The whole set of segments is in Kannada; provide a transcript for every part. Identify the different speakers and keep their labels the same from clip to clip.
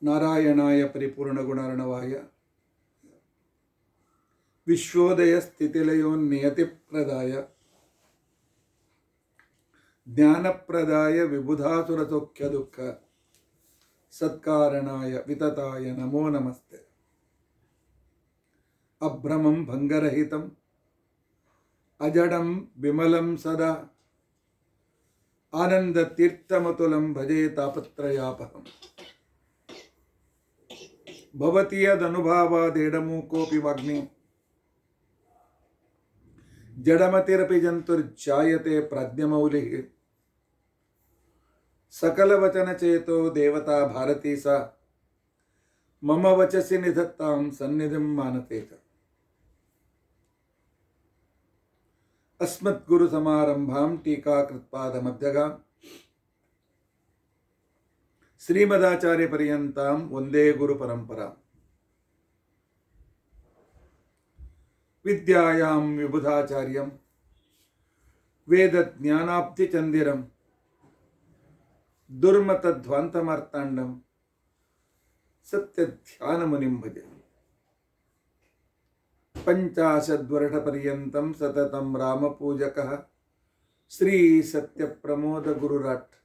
Speaker 1: नारायणाय परिपूर्णगुणार्णवाय विश्वोदय स्थितिलयोन्नियतिप्रदाय ज्ञानप्रदाय विबुधासुरसौख्यदुःख सत्कारणाय वितताय नमो नमस्ते। अभ्रमं भंगरहितं अजडं विमलं सदा आनन्दतीर्थमतुलं भजे तापत्रयापहम्। भवति यदनुभावादेडमूकोऽपि वाग्मी जडमतिरपि जन्तुर्जायते प्राज्ञमौलिः। सकलवचनचेतो देवता भारती सा मम वचसि निधत्तां सन्निधिं मानते च। अस्मद्गुरुसमारम्भां टीकाकृत्पादमध्यगां श्रीमदाचार्यपर्यन्तां वन्दे गुरुपरम्पराम्। विद्यायां विबुधाचार्यं वेदज्ञानाब्धिचन्दिरं दुर्मतध्वान्तमार्ताण्डं सत्यध्यानमुनिं भजे। 50 वर्षपर्यन्तं सततं रामपूजकः श्री सत्यप्रमोद गुरुराट्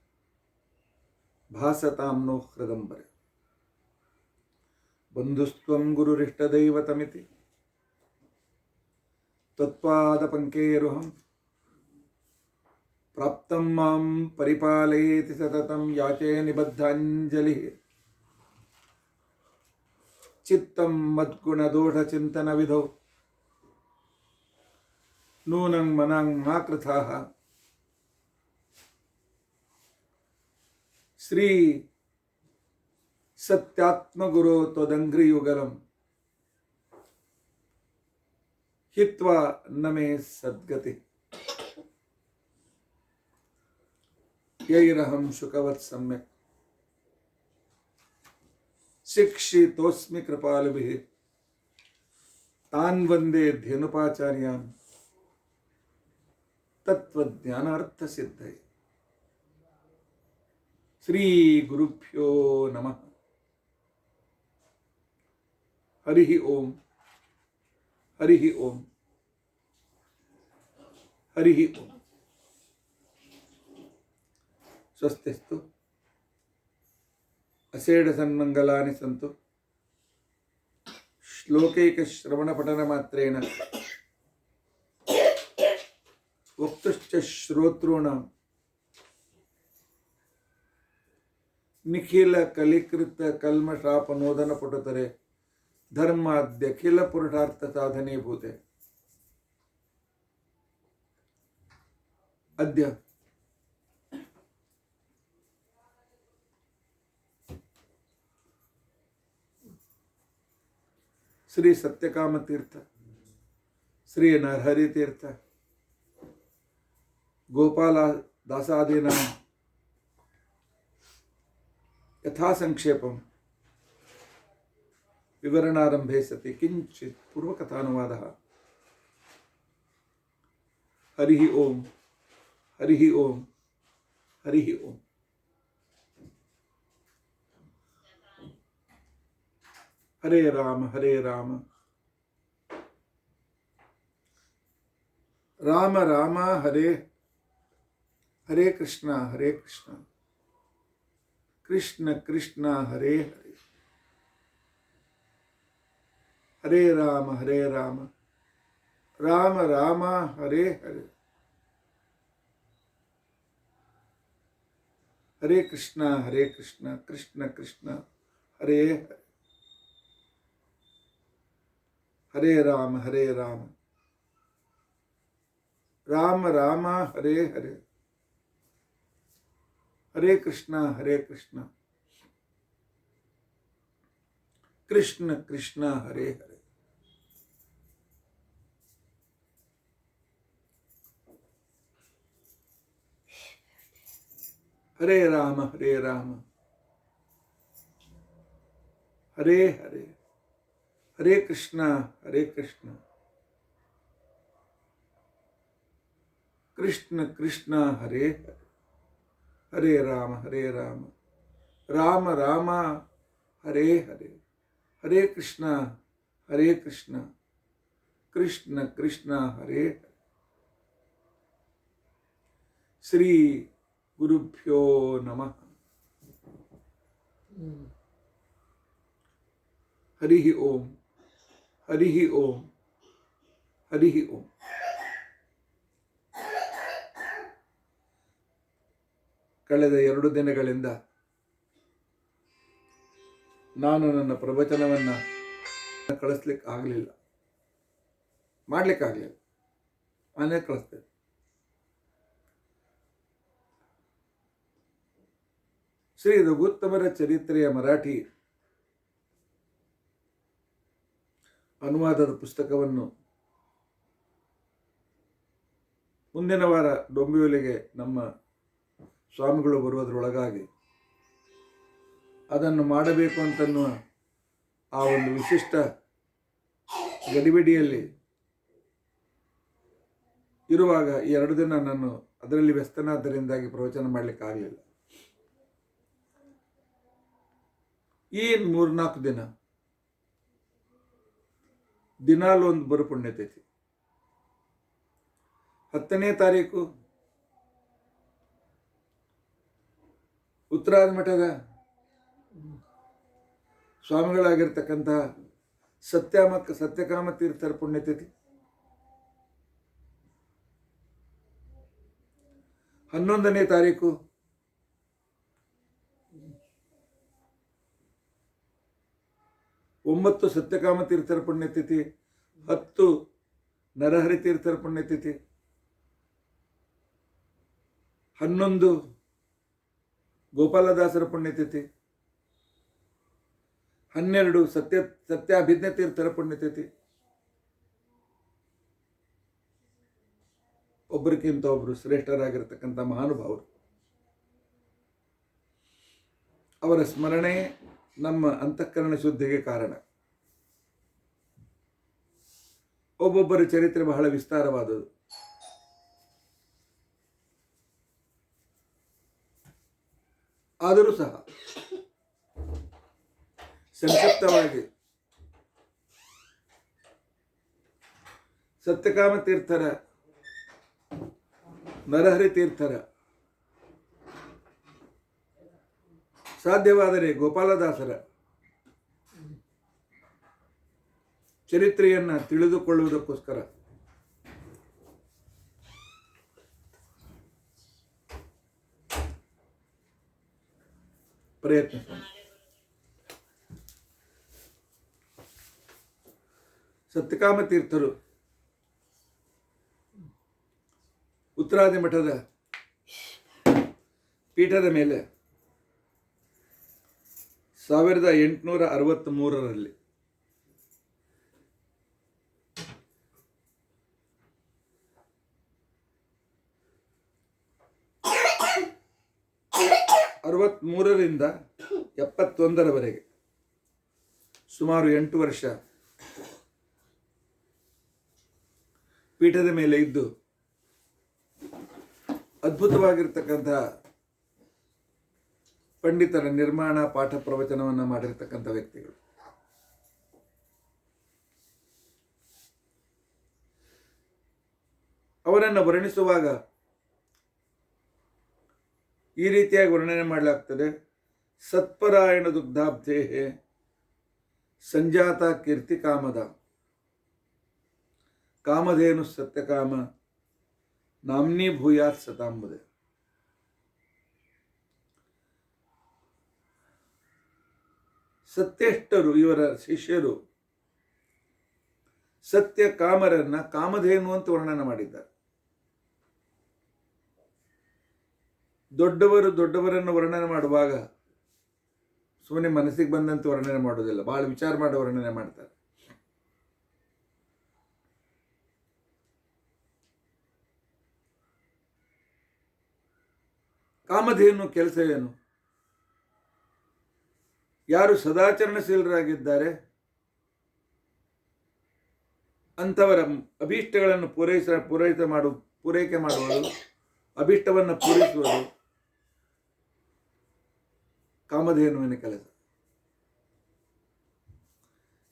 Speaker 1: भासतां नो हृदम्बरे। बन्धुस्त्वं गुरुरिष्टदैवतमिति त्वत्पादपङ्केरुहं प्राप्तं मां परिपालयेति सततं याचे निबद्धाञ्जलिः। चित्तं मद्गुणदोषचिन्तनविधौ नूनं मनां मा कृथाः। श्री सत्यात्मगुरो त्वदङ्घ्रियुगलं हित्वा न मे सद्गति। यैरहं शुकवत् सम्यक् शिक्षितोऽस्मि कृपालुभिः तान् वन्दे धेनुपाचार्यान् तत्त्वज्ञानार्थसिद्धये। श्री गुरुभ्यो नमः। हरिः ओम हरिः ओम हरिः ओम। स्वस्तिस्तु असेड सन्मंगलानि सन्तु। श्लोकैकश्रवणपठनमात्रेण वक्तुश्च श्रोतॄणां निखिल कलिकृत कल्मषापनोदन पुटतरे धर्माद्यखिल पुरुषार्थ साधने भूते। अद्य श्री सत्यकाम तीर्थ श्री नरहरि तीर्थ गोपाल दासादीनां यथा संक्षेपं विवरणारंभे सति किंचित् पूर्वकथानुवादः। हरिः ओम हरिः ओम हरिः ओम। हरे राम राम राम हरे हरे कृष्णा कृष्ण कृष्ण हरे हरे। हरे राम राम राम हरे हरे। हरे कृष्ण कृष्ण कृष्ण हरे हरे। हरे राम राम राम हरे हरे। हरे कृष्ण कृष्ण कृष्ण हरे हरे। हरे राम हरे हरे। हरे कृष्ण कृष्ण कृष्ण हरे हरे। हरे राम राम राम ಹರೇ ಹರೇ. ಹರೇ ಕೃಷ್ಣ ಹರೇ ಕೃಷ್ಣ ಕೃಷ್ಣ ಕೃಷ್ಣ ಹರೇ ಹರೇ. ಶ್ರೀ ಗುರುಭ್ಯೋ ನಮಃ. ಹರಿ ಓಂ ಹರಿ ಓಂ ಹರಿ ಓಂ. ಕಳೆದ 2 ದಿನಗಳಿಂದ ನಾನು ನನ್ನ ಪ್ರವಚನವನ್ನು ಕಳಿಸ್ಲಿಕ್ಕೆ ಆಗಲಿಲ್ಲ, ಮಾಡಲಿಕ್ಕಾಗಲಿಲ್ಲ. ನಾನೇ ಕಳಿಸ್ತೇನೆ. ಶ್ರೀ ರಘುತ್ತಮರ ಚರಿತ್ರೆಯ ಮರಾಠಿ ಅನುವಾದದ ಪುಸ್ತಕವನ್ನು ಮುಂದಿನ ವಾರ ಡೊಂಬಿವಲಿಗೆ ನಮ್ಮ ಸ್ವಾಮಿಗಳು ಬರುವುದರೊಳಗಾಗಿ ಅದನ್ನು ಮಾಡಬೇಕು ಅಂತನ್ನುವ ಆ ಒಂದು ವಿಶಿಷ್ಟ ಗಡಿಬಿಡಿಯಲ್ಲಿ ಇರುವಾಗ ಈ 2 ದಿನ ನಾನು ಅದರಲ್ಲಿ ವ್ಯಸ್ತನಾದ್ದರಿಂದಾಗಿ ಪ್ರವಚನ ಮಾಡಲಿಕ್ಕಾಗಲಿಲ್ಲ. ಈ 3-4 ದಿನ ದಿನಾಲು ಒಂದು ಬರು ಪುಣ್ಯತಿಥಿ. 10ನೇ ತಾರೀಕು ಉತ್ತರಾದಿ ಮಠದ ಸ್ವಾಮಿಗಳಾಗಿರ್ತಕ್ಕಂತಹ ಸತ್ಯಕಾಮ ತೀರ್ಥರ ಪುಣ್ಯತಿಥಿ. 11ನೇ ತಾರೀಕು ಒಂಬತ್ತು ಸತ್ಯಕಾಮ ತೀರ್ಥರ ಪುಣ್ಯತಿಥಿ, 10 ನರಹರಿ ತೀರ್ಥರ ಪುಣ್ಯತಿಥಿ, 11 ಗೋಪಾಲದಾಸರ ಪುಣ್ಯತಿಥಿ, 12 ಸತ್ಯಾಭಿಜ್ಞ ತೀರ್ಥರ ಪುಣ್ಯತಿಥಿ. ಒಬ್ಬರಿಗಿಂತ ಒಬ್ಬರು ಶ್ರೇಷ್ಠರಾಗಿರ್ತಕ್ಕಂಥ ಮಹಾನುಭಾವರು. ಅವರ ಸ್ಮರಣೆ ನಮ್ಮ ಅಂತಃಕರಣ ಶುದ್ಧಿಗೆ ಕಾರಣ. ಒಬ್ಬೊಬ್ಬರ ಚರಿತ್ರೆ ಬಹಳ ವಿಸ್ತಾರವಾದದ್ದು. ಆದರೂ ಸಹ ಸಂಕ್ಷಿಪ್ತವಾಗಿ ಸತ್ಯಕಾಮ ತೀರ್ಥರ, ನರಹರಿ ತೀರ್ಥರ, ಸಾಧ್ಯವಾದರೆ ಗೋಪಾಲದಾಸರ ಚರಿತ್ರೆಯನ್ನು ತಿಳಿದುಕೊಳ್ಳುವುದಕ್ಕೋಸ್ಕರ ಪ್ರಯತ್ನಿಸೋಣ. ಸತ್ಯಕಾಮ ತೀರ್ಥರು ಉತ್ತರಾದಿ ಮಠದ ಪೀಠದ ಮೇಲೆ 1863ರಲ್ಲಿ ರಿಂದ 71ರವರೆಗೆ ಸುಮಾರು 8 ವರ್ಷ ಪೀಠದ ಮೇಲೆ ಇದ್ದು ಅದ್ಭುತವಾಗಿರ್ತಕ್ಕಂತಹ ಪಂಡಿತರ ನಿರ್ಮಾಣ ಪಾಠ ಪ್ರವಚನವನ್ನು ಮಾಡಿರ್ತಕ್ಕಂಥ ವ್ಯಕ್ತಿಗಳು. ಅವರನ್ನು ವರ್ಣಿಸುವಾಗ ಈ ರೀತಿಯಾಗಿ ವರ್ಣನೆ ಮಾಡಲಾಗ್ತದೆ. ಸತ್ಪರಾಯಣ ದುಗ್ಧಾಬ್ಧೇ ಸಂಜಾತ ಕೀರ್ತಿ ಕಾಮದ ಕಾಮಧೇನು ಸತ್ಯಕಾಮ ನಾಮ್ನಿ ಭೂಯಾತ್ ಸತಾಂಬುದೆ. ಸತ್ಯಷ್ಟರು ಇವರ ಶಿಷ್ಯರು ಸತ್ಯ ಕಾಮರನ್ನ ಕಾಮಧೇನು ಅಂತ ವರ್ಣನೆ ಮಾಡಿದ್ದಾರೆ. ದೊಡ್ಡವರನ್ನು ವರ್ಣನೆ ಮಾಡುವಾಗ ಸುಮ್ಮನೆ ಮನಸ್ಸಿಗೆ ಬಂದಂತೆ ವರ್ಣನೆ ಮಾಡೋದಿಲ್ಲ, ಬಹಳ ವಿಚಾರ ಮಾಡಿ ವರ್ಣನೆ ಮಾಡ್ತಾರೆ. ಕಾಮಧೇನು ಕೆಲಸ ಏನು? ಯಾರು ಸದಾಚರಣಶೀಲರಾಗಿದ್ದಾರೆ ಅಂಥವರ ಅಭೀಷ್ಟಗಳನ್ನು ಪೂರೈಕೆ ಮಾಡುವುದು, ಅಭೀಷ್ಟವನ್ನು ಪೂರೈಸುವುದು ಕಾಮಧೇನುವಿನ ಕೆಲಸ.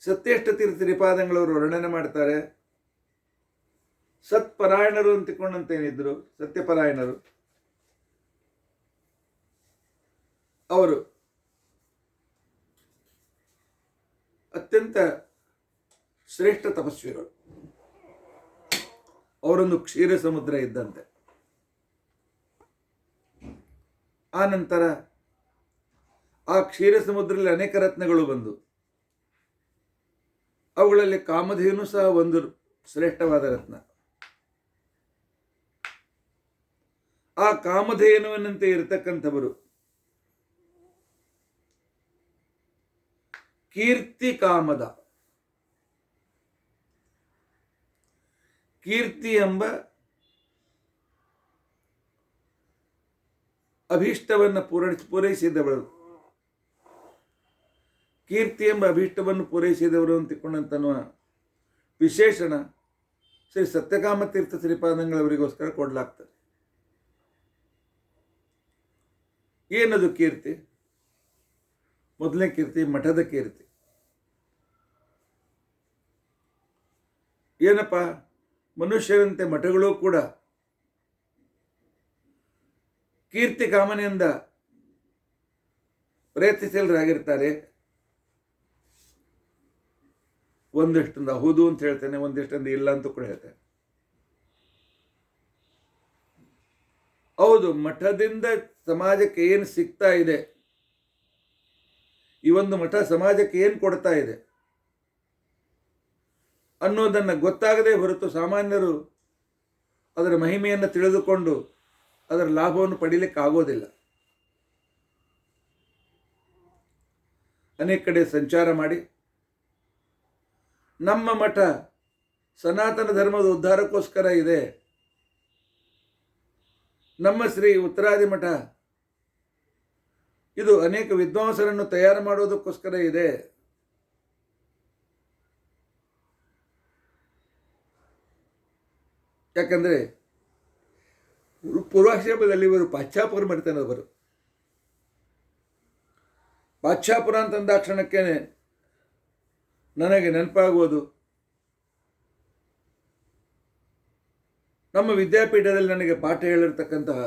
Speaker 1: ಸತ್ಯೇಷ್ಟ ತೀರ್ಥ ಶ್ರೀಪಾದಂಗಳವರು ವರ್ಣನೆ ಮಾಡ್ತಾರೆ. ಸತ್ಪರಾಯಣರು ಅಂತಿಕೊಂಡಂತೇನಿದ್ರು, ಸತ್ಯಪರಾಯಣರು, ಅವರು ಅತ್ಯಂತ ಶ್ರೇಷ್ಠ ತಪಸ್ವಿಗಳು. ಅವರೊಂದು ಕ್ಷೀರ ಸಮುದ್ರ ಇದ್ದಂತೆ. ಆ ನಂತರ ಆ ಕ್ಷೀರ ಸಮುದ್ರದಲ್ಲಿ ಅನೇಕ ರತ್ನಗಳು ಬಂದು, ಅವುಗಳಲ್ಲಿ ಕಾಮಧೇನು ಸಹ ಒಂದು ಶ್ರೇಷ್ಠವಾದ ರತ್ನ. ಆ ಕಾಮಧೇನುವಿನಂತೆ ಇರತಕ್ಕಂಥವರು ಕೀರ್ತಿ ಕಾಮದ, ಕೀರ್ತಿ ಎಂಬ ಅಭೀಷ್ಟವನ್ನು ಪೂರೈಸಿದವರು, ಕೀರ್ತಿ ಎಂಬ ಅಭೀಷ್ಟವನ್ನು ಪೂರೈಸಿದವರು ಅಂತಿಕೊಂಡಂತನ್ನುವ ವಿಶೇಷಣ ಶ್ರೀ ಸತ್ಯಕಾಮ ತೀರ್ಥ ಶ್ರೀಪಾದಂಗಳವರಿಗೋಸ್ಕರ ಕೊಡಲಾಗ್ತದೆ. ಏನದು ಕೀರ್ತಿ? ಮೊದಲನೇ ಕೀರ್ತಿ ಮಠದ ಕೀರ್ತಿ. ಏನಪ್ಪ, ಮನುಷ್ಯರಂತೆ ಮಠಗಳು ಕೂಡ ಕೀರ್ತಿ ಕಾಮನೆಯಿಂದ ಪ್ರಯತ್ನಿಸಲರಾಗಿರ್ತಾರೆ. ಒಂದಷ್ಟೊಂದು ಹೌದು ಅಂತ ಹೇಳ್ತೇನೆ, ಒಂದಿಷ್ಟೊಂದು ಇಲ್ಲ ಅಂತ ಕೂಡ ಹೇಳ್ತೇನೆ. ಹೌದು, ಮಠದಿಂದ ಸಮಾಜಕ್ಕೆ ಏನು ಸಿಗ್ತಾ ಇದೆ, ಈ ಒಂದು ಮಠ ಸಮಾಜಕ್ಕೆ ಏನು ಕೊಡ್ತಾ ಇದೆ ಅನ್ನೋದನ್ನು ಗೊತ್ತಾಗದೇ ಹೊರತು ಸಾಮಾನ್ಯರು ಅದರ ಮಹಿಮೆಯನ್ನು ತಿಳಿದುಕೊಂಡು ಅದರ ಲಾಭವನ್ನು ಪಡೀಲಿಕ್ಕೆ ಆಗೋದಿಲ್ಲ. ಅನೇಕ ಕಡೆ ಸಂಚಾರ ಮಾಡಿ ನಮ್ಮ ಮಠ ಸನಾತನ ಧರ್ಮದ ಉದ್ಧಾರಕ್ಕೋಸ್ಕರ ಇದೆ, ನಮ್ಮ ಶ್ರೀ ಉತ್ತರಾದಿ ಮಠ ಇದು ಅನೇಕ ವಿದ್ವಾಂಸರನ್ನು ತಯಾರು ಮಾಡೋದಕ್ಕೋಸ್ಕರ ಇದೆ, ಯಾಕಂದರೆ ಪೂರ್ವಾಶ್ರಮದಲ್ಲಿ ಇವರು ಪಾಶ್ಚಾಪುರ ಮನೆತನದವರು. ಪಾಶ್ಚಾಪುರ ಅಂತಂದಾಕ್ಷಣಕ್ಕೆ ನನಗೆ ನೆನಪಾಗುವುದು, ನಮ್ಮ ವಿದ್ಯಾಪೀಠದಲ್ಲಿ ನನಗೆ ಪಾಠ ಹೇಳಿರ್ತಕ್ಕಂತಹ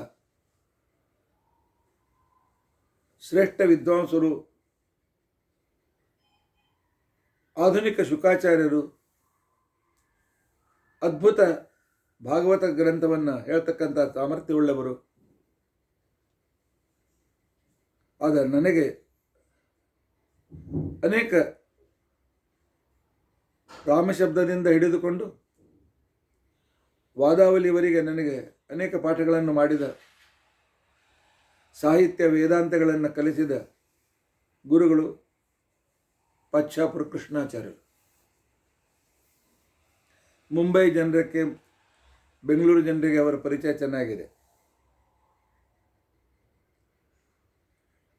Speaker 1: ಶ್ರೇಷ್ಠ ವಿದ್ವಾಂಸರು, ಆಧುನಿಕ ಶುಕಾಚಾರ್ಯರು, ಅದ್ಭುತ ಭಾಗವತ ಗ್ರಂಥವನ್ನು ಹೇಳ್ತಕ್ಕಂಥ ಸಾಮರ್ಥ್ಯವುಳ್ಳವರು. ಆದರೆ ನನಗೆ ಅನೇಕ ರಾಮಶಬ್ದದಿಂದ ಹಿಡಿದುಕೊಂಡು ವಾದಾವಲಿಯವರೆಗೆ ನನಗೆ ಅನೇಕ ಪಾಠಗಳನ್ನು ಮಾಡಿದ, ಸಾಹಿತ್ಯ ವೇದಾಂತಗಳನ್ನು ಕಲಿಸಿದ ಗುರುಗಳು ಪಾಶ್ಚಾಪುರ ಕೃಷ್ಣಾಚಾರ್ಯರು. ಮುಂಬೈ ಜನರಕ್ಕೆ, ಬೆಂಗಳೂರು ಜನರಿಗೆ ಅವರ ಪರಿಚಯ ಚೆನ್ನಾಗಿದೆ.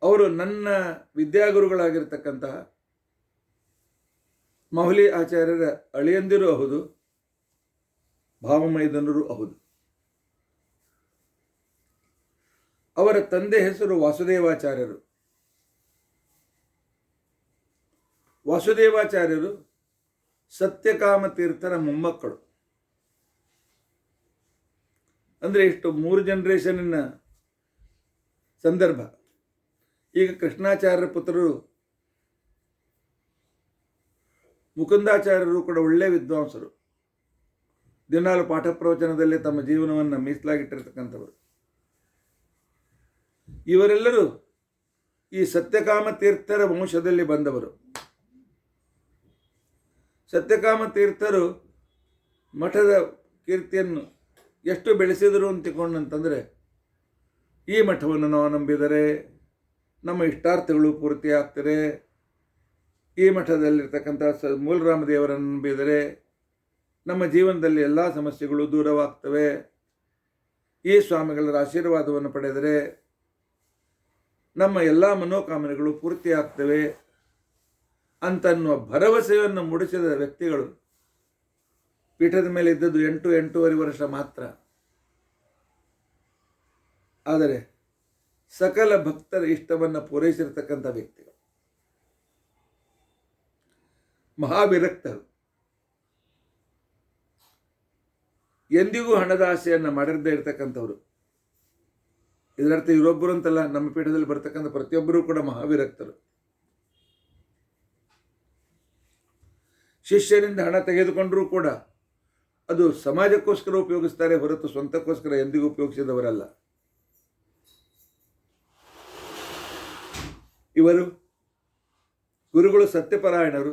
Speaker 1: ಅವರು ನನ್ನ ವಿದ್ಯಾಗುರುಗಳಾಗಿರ್ತಕ್ಕಂತಹ ಮಾಹುಲಿ ಆಚಾರ್ಯರ ಅಳಿಯಂದಿರೂ ಹೌದು, ಭಾವಮೈದನರು ಹೌದು. ಅವರ ತಂದೆ ಹೆಸರು ವಾಸುದೇವಾಚಾರ್ಯರು. ವಾಸುದೇವಾಚಾರ್ಯರು ಸತ್ಯಕಾಮ ತೀರ್ಥರ ಮೊಮ್ಮಕ್ಕಳು. ಅಂದರೆ ಇಷ್ಟು 3 ಜನರೇಷನ್ನಿನ ಸಂದರ್ಭ. ಈಗ ಕೃಷ್ಣಾಚಾರ್ಯರ ಪುತ್ರರು ಮುಕುಂದಾಚಾರ್ಯರು ಕೂಡ ಒಳ್ಳೆಯ ವಿದ್ವಾಂಸರು, ದಿನಾಲು ಪಾಠ ಪ್ರವಚನದಲ್ಲಿ ತಮ್ಮ ಜೀವನವನ್ನು ಮೀಸಲಾಗಿಟ್ಟಿರ್ತಕ್ಕಂಥವರು. ಇವರೆಲ್ಲರೂ ಈ ಸತ್ಯಕಾಮ ತೀರ್ಥರ ವಂಶದಲ್ಲಿ ಬಂದವರು. ಸತ್ಯಕಾಮ ತೀರ್ಥರು ಮಠದ ಕೀರ್ತಿಯನ್ನು ಎಷ್ಟು ಬೆಳೆಸಿದರು ಅಂತಿಕೊಂಡಂತಂದರೆ, ಈ ಮಠವನ್ನು ನಾವು ನಂಬಿದರೆ ನಮ್ಮ ಇಷ್ಟಾರ್ಥಗಳು ಪೂರ್ತಿ ಆಗ್ತದೆ, ಈ ಮಠದಲ್ಲಿರ್ತಕ್ಕಂಥ ಮೂಲರಾಮದೇವರನ್ನು ನಂಬಿದರೆ ನಮ್ಮ ಜೀವನದಲ್ಲಿ ಎಲ್ಲ ಸಮಸ್ಯೆಗಳು ದೂರವಾಗ್ತವೆ, ಈ ಸ್ವಾಮಿಗಳ ಆಶೀರ್ವಾದವನ್ನು ಪಡೆದರೆ ನಮ್ಮ ಎಲ್ಲ ಮನೋಕಾಮನೆಗಳು ಪೂರ್ತಿ ಆಗ್ತವೆ ಅಂತನ್ನುವ ಭರವಸೆಯನ್ನು ಮೂಡಿಸಿದ ವ್ಯಕ್ತಿಗಳು. ಪೀಠದ ಮೇಲೆ ಇದ್ದದ್ದು 8-8.5 ವರ್ಷ ಮಾತ್ರ. ಆದರೆ ಸಕಲ ಭಕ್ತರ ಇಷ್ಟವನ್ನು ಪೂರೈಸಿರ್ತಕ್ಕಂಥ ವ್ಯಕ್ತಿಗಳು. ಮಹಾವಿರಕ್ತರು. ಎಂದಿಗೂ ಹಣದ ಆಸೆಯನ್ನು ಮಾಡಿರದೇ ಇರತಕ್ಕಂಥವ್ರು. ಇದರರ್ಥ ಇವರೊಬ್ಬರು ಅಂತಲ್ಲ, ನಮ್ಮ ಪೀಠದಲ್ಲಿ ಬರ್ತಕ್ಕಂಥ ಪ್ರತಿಯೊಬ್ಬರೂ ಕೂಡ ಮಹಾವಿರಕ್ತರು. ಶಿಷ್ಯನಿಂದ ಹಣ ತೆಗೆದುಕೊಂಡರೂ ಕೂಡ ಅದು ಸಮಾಜಕ್ಕೋಸ್ಕರ ಉಪಯೋಗಿಸ್ತಾರೆ ಹೊರತು ಸ್ವಂತಕ್ಕೋಸ್ಕರ ಎಂದಿಗೂ ಉಪಯೋಗಿಸಿದವರಲ್ಲ. ಇವರು ಗುರುಗಳು ಸತ್ಯಪರಾಯಣರು.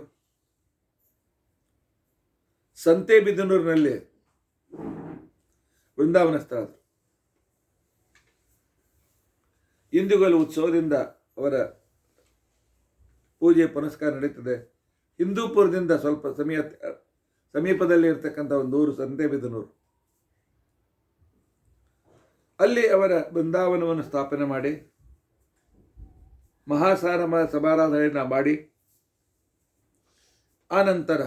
Speaker 1: ಸಂತೆಬಿದನೂರಿನಲ್ಲಿ ವೃಂದಾವನ ಸ್ಥಳರು. ಇಂದಿಗೂ ಉತ್ಸವದಿಂದ ಅವರ ಪೂಜೆ ಪುನಸ್ಕಾರ ನಡೀತದೆ. ಹಿಂದೂಪುರದಿಂದ ಸ್ವಲ್ಪ ಸಮೀಪದಲ್ಲಿ ಇರತಕ್ಕಂಥ ಒಂದು ಊರು ಸಂತೆಬಿದನೂರು. ಅಲ್ಲಿ ಅವರ ಬೃಂದಾವನವನ್ನು ಸ್ಥಾಪನೆ ಮಾಡಿ ಸಮಾರಾಧನೆಯನ್ನು ಮಾಡಿ ಆನಂತರ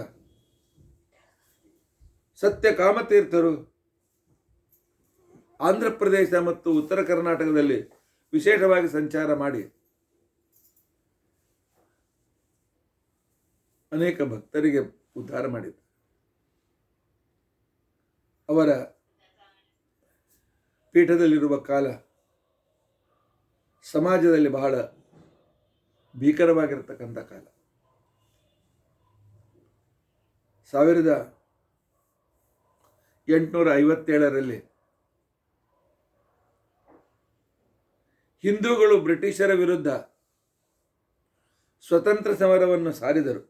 Speaker 1: ಸತ್ಯಕಾಮತೀರ್ಥರು ಆಂಧ್ರ ಪ್ರದೇಶ ಮತ್ತು ಉತ್ತರ ಕರ್ನಾಟಕದಲ್ಲಿ ವಿಶೇಷವಾಗಿ ಸಂಚಾರ ಮಾಡಿ ಅನೇಕ ಭಕ್ತರಿಗೆ ಉದ್ಧಾರ ಮಾಡಿದರು. ಅವರ ಪೀಠದಲ್ಲಿರುವ ಕಾಲ ಸಮಾಜದಲ್ಲಿ ಬಹಳ ಭೀಕರವಾಗಿರತಕ್ಕಂಥ ಕಾಲ. 1857ರಲ್ಲಿ ಹಿಂದೂಗಳು ಬ್ರಿಟಿಷರ ವಿರುದ್ಧ ಸ್ವತಂತ್ರ ಸಮರವನ್ನು ಸಾರಿದರು.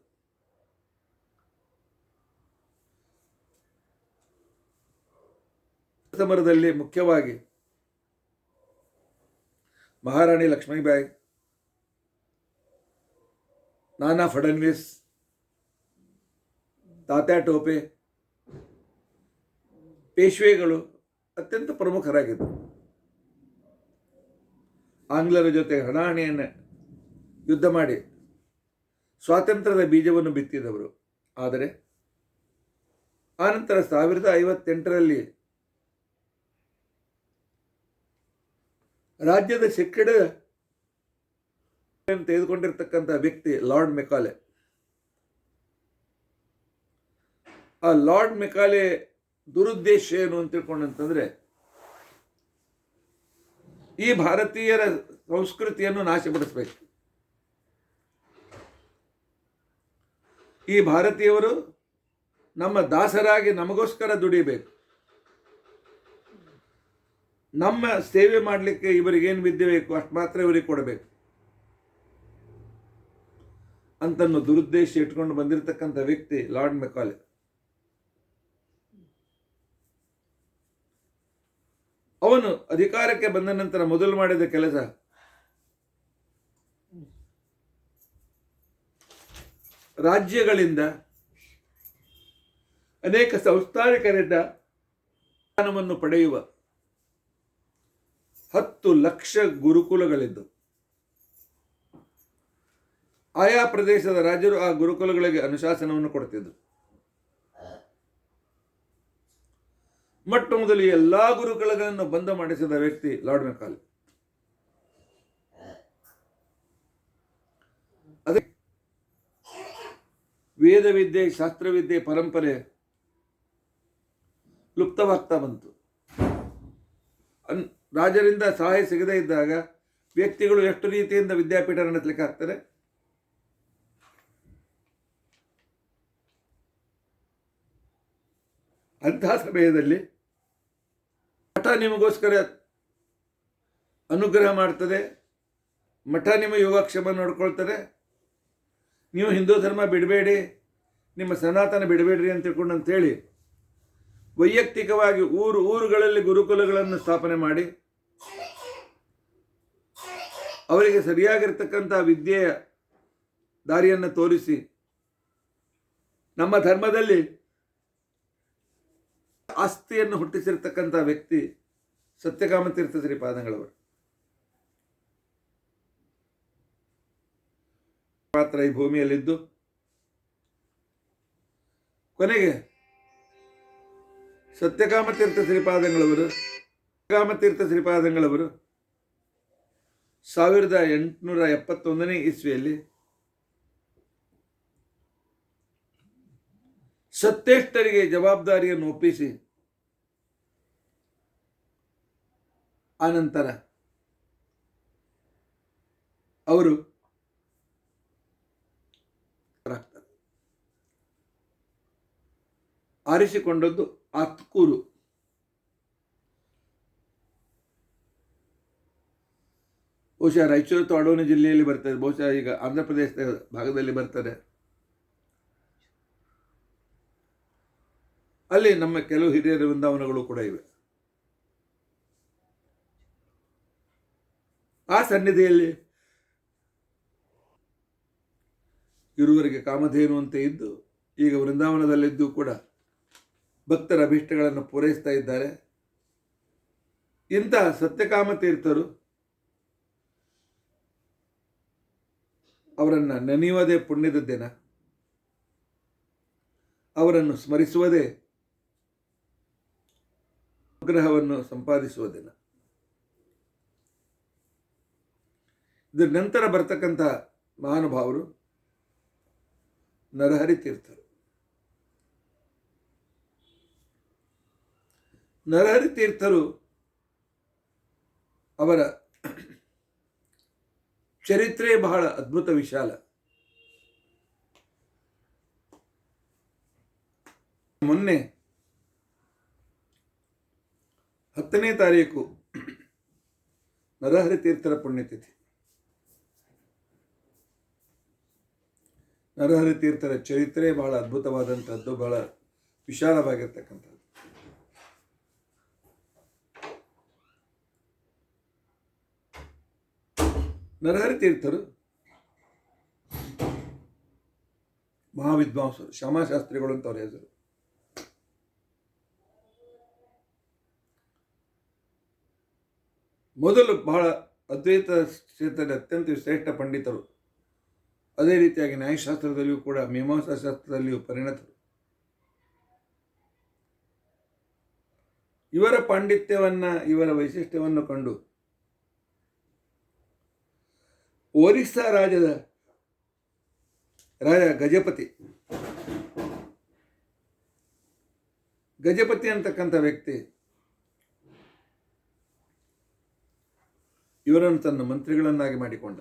Speaker 1: ಸಮರದಲ್ಲಿ ಮುಖ್ಯವಾಗಿ ಮಹಾರಾಣಿ ಲಕ್ಷ್ಮೀಬಾಯಿ, ನಾನಾ ಫಡನ್ವೀಸ್, ತಾತ್ಯಾ ಟೋಪೆ, ಪೇಶ್ವೆಗಳು ಅತ್ಯಂತ ಪ್ರಮುಖರಾಗಿದ್ದರು. ಆಂಗ್ಲರ ಜೊತೆ ಹಣಾಹಣಿಯನ್ನು ಯುದ್ಧ ಮಾಡಿ ಸ್ವಾತಂತ್ರ್ಯದ ಬೀಜವನ್ನು ಬಿತ್ತಿದವರು. ಆದರೆ ಆನಂತರ 1058ರಲ್ಲಿ ರಾಜ್ಯದ ಶಿಕ್ಷಣ ತೆಗೆದುಕೊಂಡಿರ್ತಕ್ಕಂಥ ವ್ಯಕ್ತಿ ಲಾರ್ಡ್ ಮೆಕಾಲೆ. ಆ ಲಾರ್ಡ್ ಮೆಕಾಲೆ ದುರುದ್ದೇಶ ಏನು ಅಂತ ತಿಳ್ಕೊಂಡಂತಂದ್ರೆ, ಈ ಭಾರತೀಯರ ಸಂಸ್ಕೃತಿಯನ್ನು ನಾಶಪಡಿಸಬೇಕು. ಈ ಭಾರತೀಯರು ನಮ್ಮ ದಾಸರಾಗಿ ನಮಗೋಸ್ಕರ ದುಡಿಬೇಕು. ನಮ್ಮ ಸೇವೆ ಮಾಡಲಿಕ್ಕೆ ಇವರಿಗೇನು ವಿದ್ಯೆ ಬೇಕು ಅಷ್ಟು ಮಾತ್ರ ಇವರಿಗೆ ಕೊಡಬೇಕು ಅಂತನ್ನು ದುರುದ್ದೇಶ ಇಟ್ಕೊಂಡು ಬಂದಿರತಕ್ಕಂಥ ವ್ಯಕ್ತಿ ಲಾರ್ಡ್ ಮೆಕಾಲೆ. ಅವನು ಅಧಿಕಾರಕ್ಕೆ ಬಂದ ನಂತರ ಮೊದಲು ಮಾಡಿದ ಕೆಲಸ ರಾಜ್ಯಗಳಿಂದ ಅನೇಕ ಸಂಸ್ಥಾನಿಕರಿಂದ ಜ್ಞಾನವನ್ನು ಪಡೆಯುವ 10 ಲಕ್ಷ ಗುರುಕುಲಗಳಿದ್ದು, ಆಯಾ ಪ್ರದೇಶದ ರಾಜರು ಆ ಗುರುಕುಲಗಳಿಗೆ ಅನುಶಾಸನವನ್ನು ಕೊಡ್ತಿದ್ದರು. ಮೊಟ್ಟ ಮೊದಲು ಎಲ್ಲಾ ಗುರುಕುಲಗಳನ್ನು ಬಂದ್ ಮಾಡಿಸಿದ ವ್ಯಕ್ತಿ ಲಾರ್ಡ್ ಮೆಕಾಲೆ. ಅದೇ ವೇದವಿದ್ಯೆ, ಶಾಸ್ತ್ರವಿದ್ಯೆ ಪರಂಪರೆ ಲುಪ್ತವಾಗ್ತಾ ಬಂತು. ರಾಜರಿಂದ ಸಹಾಯ ಸಿಗದೇ ಇದ್ದಾಗ ವ್ಯಕ್ತಿಗಳು ಎಷ್ಟು ರೀತಿಯಿಂದ ವಿದ್ಯಾಪೀಠ ನಡೆಸಲಿಕ್ಕೆ ಆಗ್ತಾರೆ? ಅಂತಹ ಸಮಯದಲ್ಲಿ ಮಠ ನಿಮಗೋಸ್ಕರ ಅನುಗ್ರಹ ಮಾಡ್ತದೆ, ಮಠ ನಿಮ್ಮ ಯೋಗಕ್ಷೇಮ ನೋಡ್ಕೊಳ್ತಾರೆ, ನೀವು ಹಿಂದೂ ಧರ್ಮ ಬಿಡಬೇಡಿ, ನಿಮ್ಮ ಸನಾತನ ಬಿಡಬೇಡ್ರಿ ಅಂತ ತಿಳ್ಕೊಂಡು ಅಂತೇಳಿ ವೈಯಕ್ತಿಕವಾಗಿ ಊರುಗಳಲ್ಲಿ ಗುರುಕುಲಗಳನ್ನು ಸ್ಥಾಪನೆ ಮಾಡಿ ಅವರಿಗೆ ಸರಿಯಾಗಿರ್ತಕ್ಕಂಥ ವಿದ್ಯೆಯ ದಾರಿಯನ್ನು ತೋರಿಸಿ ನಮ್ಮ ಧರ್ಮದಲ್ಲಿ ಆಸ್ತಿಯನ್ನು ಹುಟ್ಟಿಸಿರ್ತಕ್ಕಂಥ ವ್ಯಕ್ತಿ ಸತ್ಯಕಾಮತೀರ್ಥ ಶ್ರೀಪಾದಂಗಳವರು. ಮಾತ್ರ ಈ ಭೂಮಿಯಲ್ಲಿದ್ದು ಕೊನೆಗೆ ಸತ್ಯಕಾಮತೀರ್ಥ ಶ್ರೀಪಾದಂಗಳವರು 1871ನೇ ಇಸ್ವಿಯಲ್ಲಿ ಸತ್ಯೇಷ್ಟರಿಗೆ ಜವಾಬ್ದಾರಿಯನ್ನು ಒಪ್ಪಿಸಿ ಆನಂತರ ಅವರು ಆರಿಸಿಕೊಂಡದ್ದು ಆತ್ಕೂರು. ಬಹುಶಃ ರಾಯಚೂರು ಅಥವಾ ಅಡೋನಿ ಜಿಲ್ಲೆಯಲ್ಲಿ ಬರ್ತದೆ, ಬಹುಶಃ ಈಗ ಆಂಧ್ರ ಪ್ರದೇಶದ ಭಾಗದಲ್ಲಿ ಬರ್ತದೆ. ಅಲ್ಲಿ ನಮ್ಮ ಕೆಲವು ಹಿರಿಯರ ವೃಂದಾವನಗಳು ಕೂಡ ಇವೆ. ಆ ಸನ್ನಿಧಿಯಲ್ಲಿ ಇರುವವರಿಗೆ ಕಾಮಧೇನು ಅಂತ ಇದ್ದು ಈಗ ವೃಂದಾವನದಲ್ಲಿದ್ದು ಕೂಡ ಭಕ್ತರ ಅಭೀಷ್ಟಗಳನ್ನು ಪೂರೈಸ್ತಾ ಇದ್ದಾರೆ. ಇಂತಹ ಸತ್ಯಕಾಮ ತೀರ್ಥರು ಅವರನ್ನು ನೆನೆಯುವುದೇ ಪುಣ್ಯದ ದಿನ, ಅವರನ್ನು ಸ್ಮರಿಸುವುದೇ ಅನುಗ್ರಹವನ್ನು ಸಂಪಾದಿಸುವ ದಿನ. ಇದರ ನಂತರ ಬರ್ತಕ್ಕಂಥ ಮಹಾನುಭಾವರು ನರಹರಿ ತೀರ್ಥರು. ನರಹರಿ ತೀರ್ಥರು ಅವರ ಚರಿತ್ರೆ ಬಹಳ ಅದ್ಭುತ ವಿಶಾಲ. ಮೊನ್ನೆ 10ನೇ ತಾರೀಕು ನರಹರಿ ತೀರ್ಥರ ಪುಣ್ಯತಿಥಿ. ನರಹರಿ ತೀರ್ಥರ ಚರಿತ್ರೆ ಬಹಳ ಅದ್ಭುತವಾದಂಥದ್ದು, ಬಹಳ ವಿಶಾಲವಾಗಿರ್ತಕ್ಕಂಥದ್ದು. ನರಹರಿ ತೀರ್ಥರು ಮಹಾವಿದ್ವಾಂಸರು, ಶ್ಯಾಮಾಶಾಸ್ತ್ರಿಗಳು ಅಂತ ಅವರ ಹೆಸರು. ಮೊದಲು ಬಹಳ ಅದ್ವೈತ ಕ್ಷೇತ್ರದ ಅತ್ಯಂತ ಶ್ರೇಷ್ಠ ಪಂಡಿತರು, ಅದೇ ರೀತಿಯಾಗಿ ನ್ಯಾಯಶಾಸ್ತ್ರದಲ್ಲಿಯೂ ಕೂಡ ಮೀಮಾಂಸಾ ಶಾಸ್ತ್ರದಲ್ಲಿಯೂ ಪರಿಣತರು. ಇವರ ಪಾಂಡಿತ್ಯವನ್ನು, ಇವರ ವೈಶಿಷ್ಟ್ಯವನ್ನು ಕಂಡು ಒರಿಸ್ಸಾ ರಾಜ ಗಜಪತಿ ಅಂತಕ್ಕಂಥ ವ್ಯಕ್ತಿ ಇವರನ್ನು ತನ್ನ ಮಂತ್ರಿಗಳನ್ನಾಗಿ ಮಾಡಿಕೊಂಡ.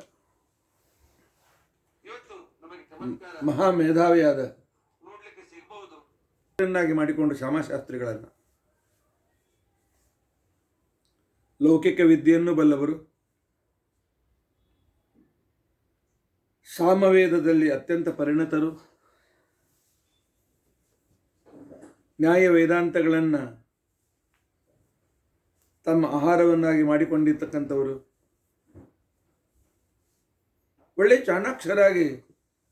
Speaker 1: ಮಹಾ ಮೇಧಾವಿಯಾದ ಮಾಡಿಕೊಂಡು ಶ್ಯಾಮಾಶಾಸ್ತ್ರಿಗಳನ್ನು, ಲೌಕಿಕ ವಿದ್ಯೆಯನ್ನು ಬಲ್ಲವರು, ಸಾಮವೇದದಲ್ಲಿ ಅತ್ಯಂತ ಪರಿಣತರು, ನ್ಯಾಯ ವೇದಾಂತಗಳನ್ನು ತಮ್ಮ ಆಹಾರವನ್ನಾಗಿ ಮಾಡಿಕೊಂಡಿರ್ತಕ್ಕಂಥವರು, ಒಳ್ಳೆ ಚಾಣಾಕ್ಷರಾಗಿ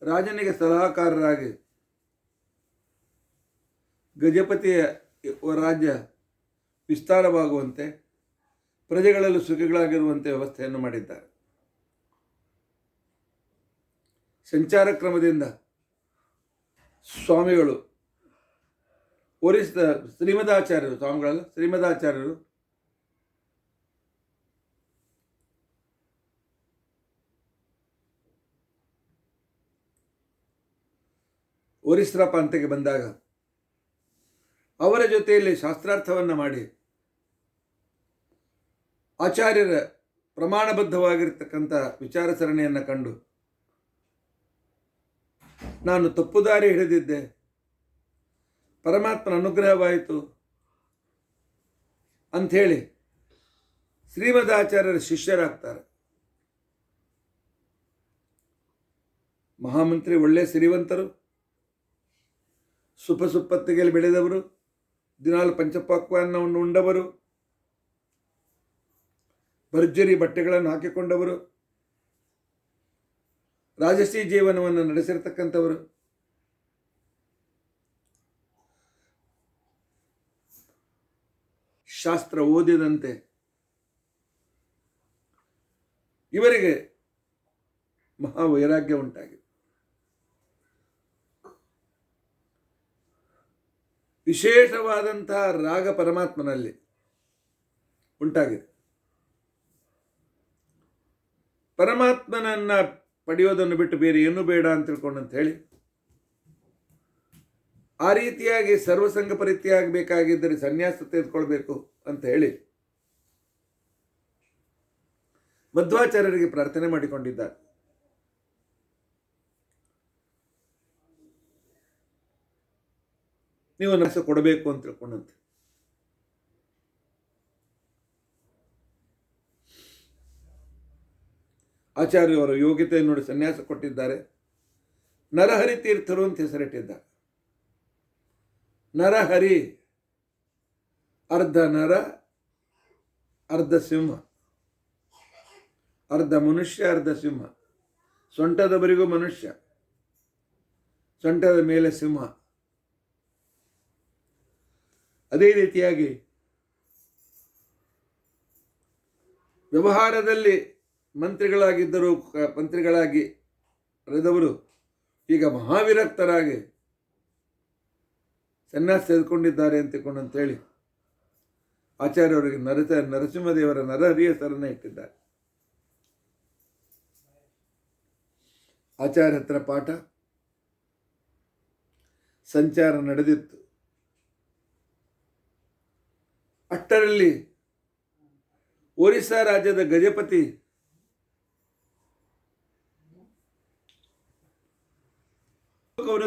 Speaker 1: ರಾಜನಿಗೆ ಸಲಹಾಕಾರರಾಗಿ ಗಜಪತಿಯ ರಾಜ್ಯ ವಿಸ್ತಾರವಾಗುವಂತೆ, ಪ್ರಜೆಗಳಲ್ಲೂ ಸುಖಿಗಳಾಗಿರುವಂತೆ ವ್ಯವಸ್ಥೆಯನ್ನು ಮಾಡಿದ್ದಾರೆ. ಸಂಚಾರ ಕ್ರಮದಿಂದ ಸ್ವಾಮಿಗಳು ಒರಿಸ್ಸಾ ಶ್ರೀಮದಾಚಾರ್ಯರು, ಸ್ವಾಮಿಗಳಲ್ಲ ಶ್ರೀಮದಾಚಾರ್ಯರು ಒರಿಸ್ಸಾ ಪ್ರಾಂತ್ಯಕ್ಕೆ ಬಂದಾಗ ಅವರ ಜೊತೆಯಲ್ಲಿ ಶಾಸ್ತ್ರಾರ್ಥವನ್ನು ಮಾಡಿ ಆಚಾರ್ಯರ ಪ್ರಮಾಣಬದ್ಧವಾಗಿರ್ತಕ್ಕಂಥ ವಿಚಾರ ಸರಣಿಯನ್ನು ಕಂಡು ನಾನು ತಪ್ಪುದಾರಿ ಹಿಡಿದಿದ್ದೆ, ಪರಮಾತ್ಮನ ಅನುಗ್ರಹವಾಯಿತು ಅಂಥೇಳಿ ಶ್ರೀಮದಾಚಾರ್ಯರ ಶಿಷ್ಯರಾಗ್ತಾರೆ. ಮಹಾಮಂತ್ರಿ ಒಳ್ಳೆಯ ಸಿರಿವಂತರು, ಸುಪ್ಪತ್ತಿಗೆಯಲ್ಲಿ ಬೆಳೆದವರು, ದಿನಾಲು ಪಂಚಪಾಕ್ವಾನ್ನವನ್ನು ಉಂಡವರು, ಭರ್ಜರಿ ಬಟ್ಟೆಗಳನ್ನು ಹಾಕಿಕೊಂಡವರು, ರಾಜಸೀ ಜೀವನವನ್ನು ನಡೆಸಿರ್ತಕ್ಕಂಥವರು. ಶಾಸ್ತ್ರ ಓದಿದಂತೆ ಇವರಿಗೆ ಮಹಾವೈರಾಗ್ಯ ಉಂಟಾಗಿದೆ. ವಿಶೇಷವಾದಂತಹ ರಾಗ ಪರಮಾತ್ಮನಲ್ಲಿ ಉಂಟಾಗಿದೆ. ಪರಮಾತ್ಮನನ್ನು ಪಡೆಯೋದನ್ನು ಬಿಟ್ಟು ಬೇರೆ ಏನೂ ಬೇಡ ಅಂತ ತಿಳ್ಕೊಂಡಂತ ಹೇಳಿ ಆ ರೀತಿಯಾಗಿ ಸರ್ವಸಂಗ ಪರಿತ್ಯಾಗಬೇಕಾಗಿದ್ದರೆ ಸನ್ಯಾಸ ತೆಗೆದುಕೊಳ್ಬೇಕು ಅಂತ ಹೇಳಿ ಮಧ್ವಾಚಾರ್ಯರಿಗೆ ಪ್ರಾರ್ಥನೆ ಮಾಡಿಕೊಂಡಿದ್ದಾರೆ. ನೀವು ನಸ ಕೊಡಬೇಕು ಅಂತ ತಿಳ್ಕೊಂಡಂತೆ ಆಚಾರ್ಯವರ ಯೋಗ್ಯತೆ ನೋಡಿ ಸನ್ಯಾಸ ಕೊಟ್ಟಿದ್ದಾರೆ. ನರಹರಿ ತೀರ್ಥರು ಅಂತ ಹೆಸರಿಟ್ಟಿದ್ದಾರೆ. ನರಹರಿ, ಅರ್ಧ ನರ ಅರ್ಧ ಸಿಂಹ, ಅರ್ಧ ಮನುಷ್ಯ ಅರ್ಧ ಸಿಂಹ. ಸೊಂಟದವರೆಗೂ ಮನುಷ್ಯ, ಸೊಂಟದ ಮೇಲೆ ಸಿಂಹ. ಅದೇ ರೀತಿಯಾಗಿ ವ್ಯವಹಾರದಲ್ಲಿ ಮಂತ್ರಿಗಳಾಗಿ ನಡೆದವರು ಈಗ ಮಹಾವಿರಕ್ತರಾಗಿ ಸನ್ಯಾಸ ತೆಗೆದುಕೊಂಡಿದ್ದಾರೆ ಅಂತೇಳಿ ಆಚಾರ್ಯವರಿಗೆ ನರಸಿಂಹದೇವರ ನರಹರಿಯ ಸರಣ ಇಟ್ಟಿದ್ದಾರೆ. ಆಚಾರ್ಯ ಹತ್ರ ಪಾಠ ಸಂಚಾರ ನಡೆದಿತ್ತು. ಅಷ್ಟರಲ್ಲಿ ಒರಿಸ್ಸಾ ರಾಜ್ಯದ ಗಜಪತಿ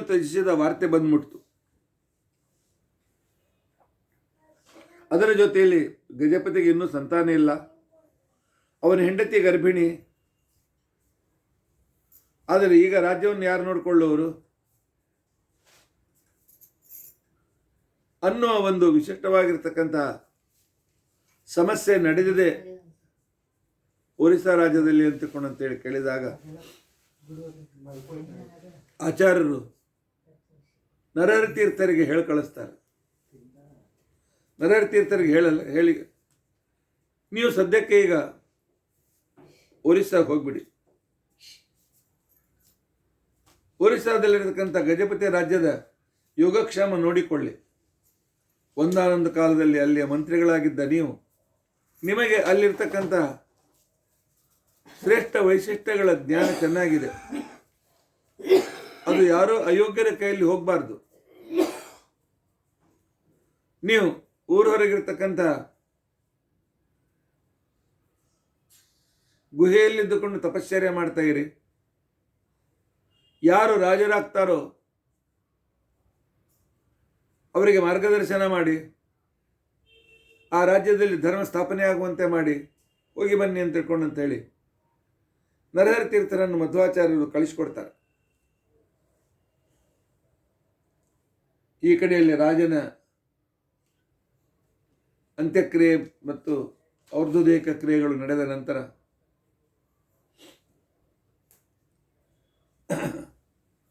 Speaker 1: ತ್ಯಜಿಸಿದ ವಾರ್ತೆ ಬಂದ್ಬಿಡ್ತು. ಅದರ ಜೊತೆಯಲ್ಲಿ ಗಜಪತಿಗೆ ಇನ್ನೂ ಸಂತಾನ ಇಲ್ಲ. ಅವನ ಹೆಂಡತಿ ಗರ್ಭಿಣಿ. ಆದರೆ ಈಗ ರಾಜ್ಯವನ್ನು ಯಾರು ನೋಡಿಕೊಳ್ಳುವರು ಅನ್ನೋ ಒಂದು ವಿಶಿಷ್ಟವಾಗಿರ್ತಕ್ಕಂಥ ಸಮಸ್ಯೆ ನಡೆದಿದೆ ಒರಿಸ್ಸಾ ರಾಜ್ಯದಲ್ಲಿ ಅಂತೇಳಿ ಕೇಳಿದಾಗ ಆಚಾರ್ಯರು ನರಹರಿ ತೀರ್ಥರಿಗೆ ಹೇಳಿ ಕಳಿಸ್ತಾರೆ. ನರಹರಿ ತೀರ್ಥರಿಗೆ ಹೇಳಿ ನೀವು ಸದ್ಯಕ್ಕೆ ಈಗ ಒರಿಸ್ಸಾಗೆ ಹೋಗ್ಬಿಡಿ. ಒರಿಸ್ಸಾದಲ್ಲಿರತಕ್ಕಂಥ ಗಜಪತಿ ರಾಜ್ಯದ ಯೋಗಕ್ಷೇಮ ನೋಡಿಕೊಳ್ಳಿ. ಒಂದಾನೊಂದು ಕಾಲದಲ್ಲಿ ಅಲ್ಲಿಯ ಮಂತ್ರಿಗಳಾಗಿದ್ದ ನೀವು, ನಿಮಗೆ ಅಲ್ಲಿರ್ತಕ್ಕಂಥ ಶ್ರೇಷ್ಠ ವೈಶಿಷ್ಟ್ಯಗಳ ಜ್ಞಾನ ಚೆನ್ನಾಗಿದೆ. ಅದು ಯಾರೋ ಅಯೋಗ್ಯರ ಕೈಯಲ್ಲಿ ಹೋಗಬಾರ್ದು. ನೀವು ಊರ ಹೊರಗಿರ್ತಕ್ಕಂಥ ಗುಹೆಯಲ್ಲಿದ್ದುಕೊಂಡು ತಪಶ್ಚರ್ಯ ಮಾಡ್ತಾ ಇರಿ. ಯಾರು ರಾಜರಾಗ್ತಾರೋ ಅವರಿಗೆ ಮಾರ್ಗದರ್ಶನ ಮಾಡಿ, ಆ ರಾಜ್ಯದಲ್ಲಿ ಧರ್ಮ ಸ್ಥಾಪನೆ ಆಗುವಂತೆ ಮಾಡಿ ಹೋಗಿ ಬನ್ನಿ ಅಂತ ತಿಳ್ಕೊಂಡಂತೇಳಿ ನರಹರಿ ತೀರ್ಥರನ್ನು ಮಧ್ವಾಚಾರ್ಯರು ಕಳಿಸಿಕೊಡ್ತಾರೆ. ಈ ಕಡೆಯಲ್ಲಿ ರಾಜನ ಅಂತ್ಯಕ್ರಿಯೆ ಮತ್ತು ಔರ್ಧ್ವದೇಕ ಕ್ರಿಯೆಗಳು ನಡೆದ ನಂತರ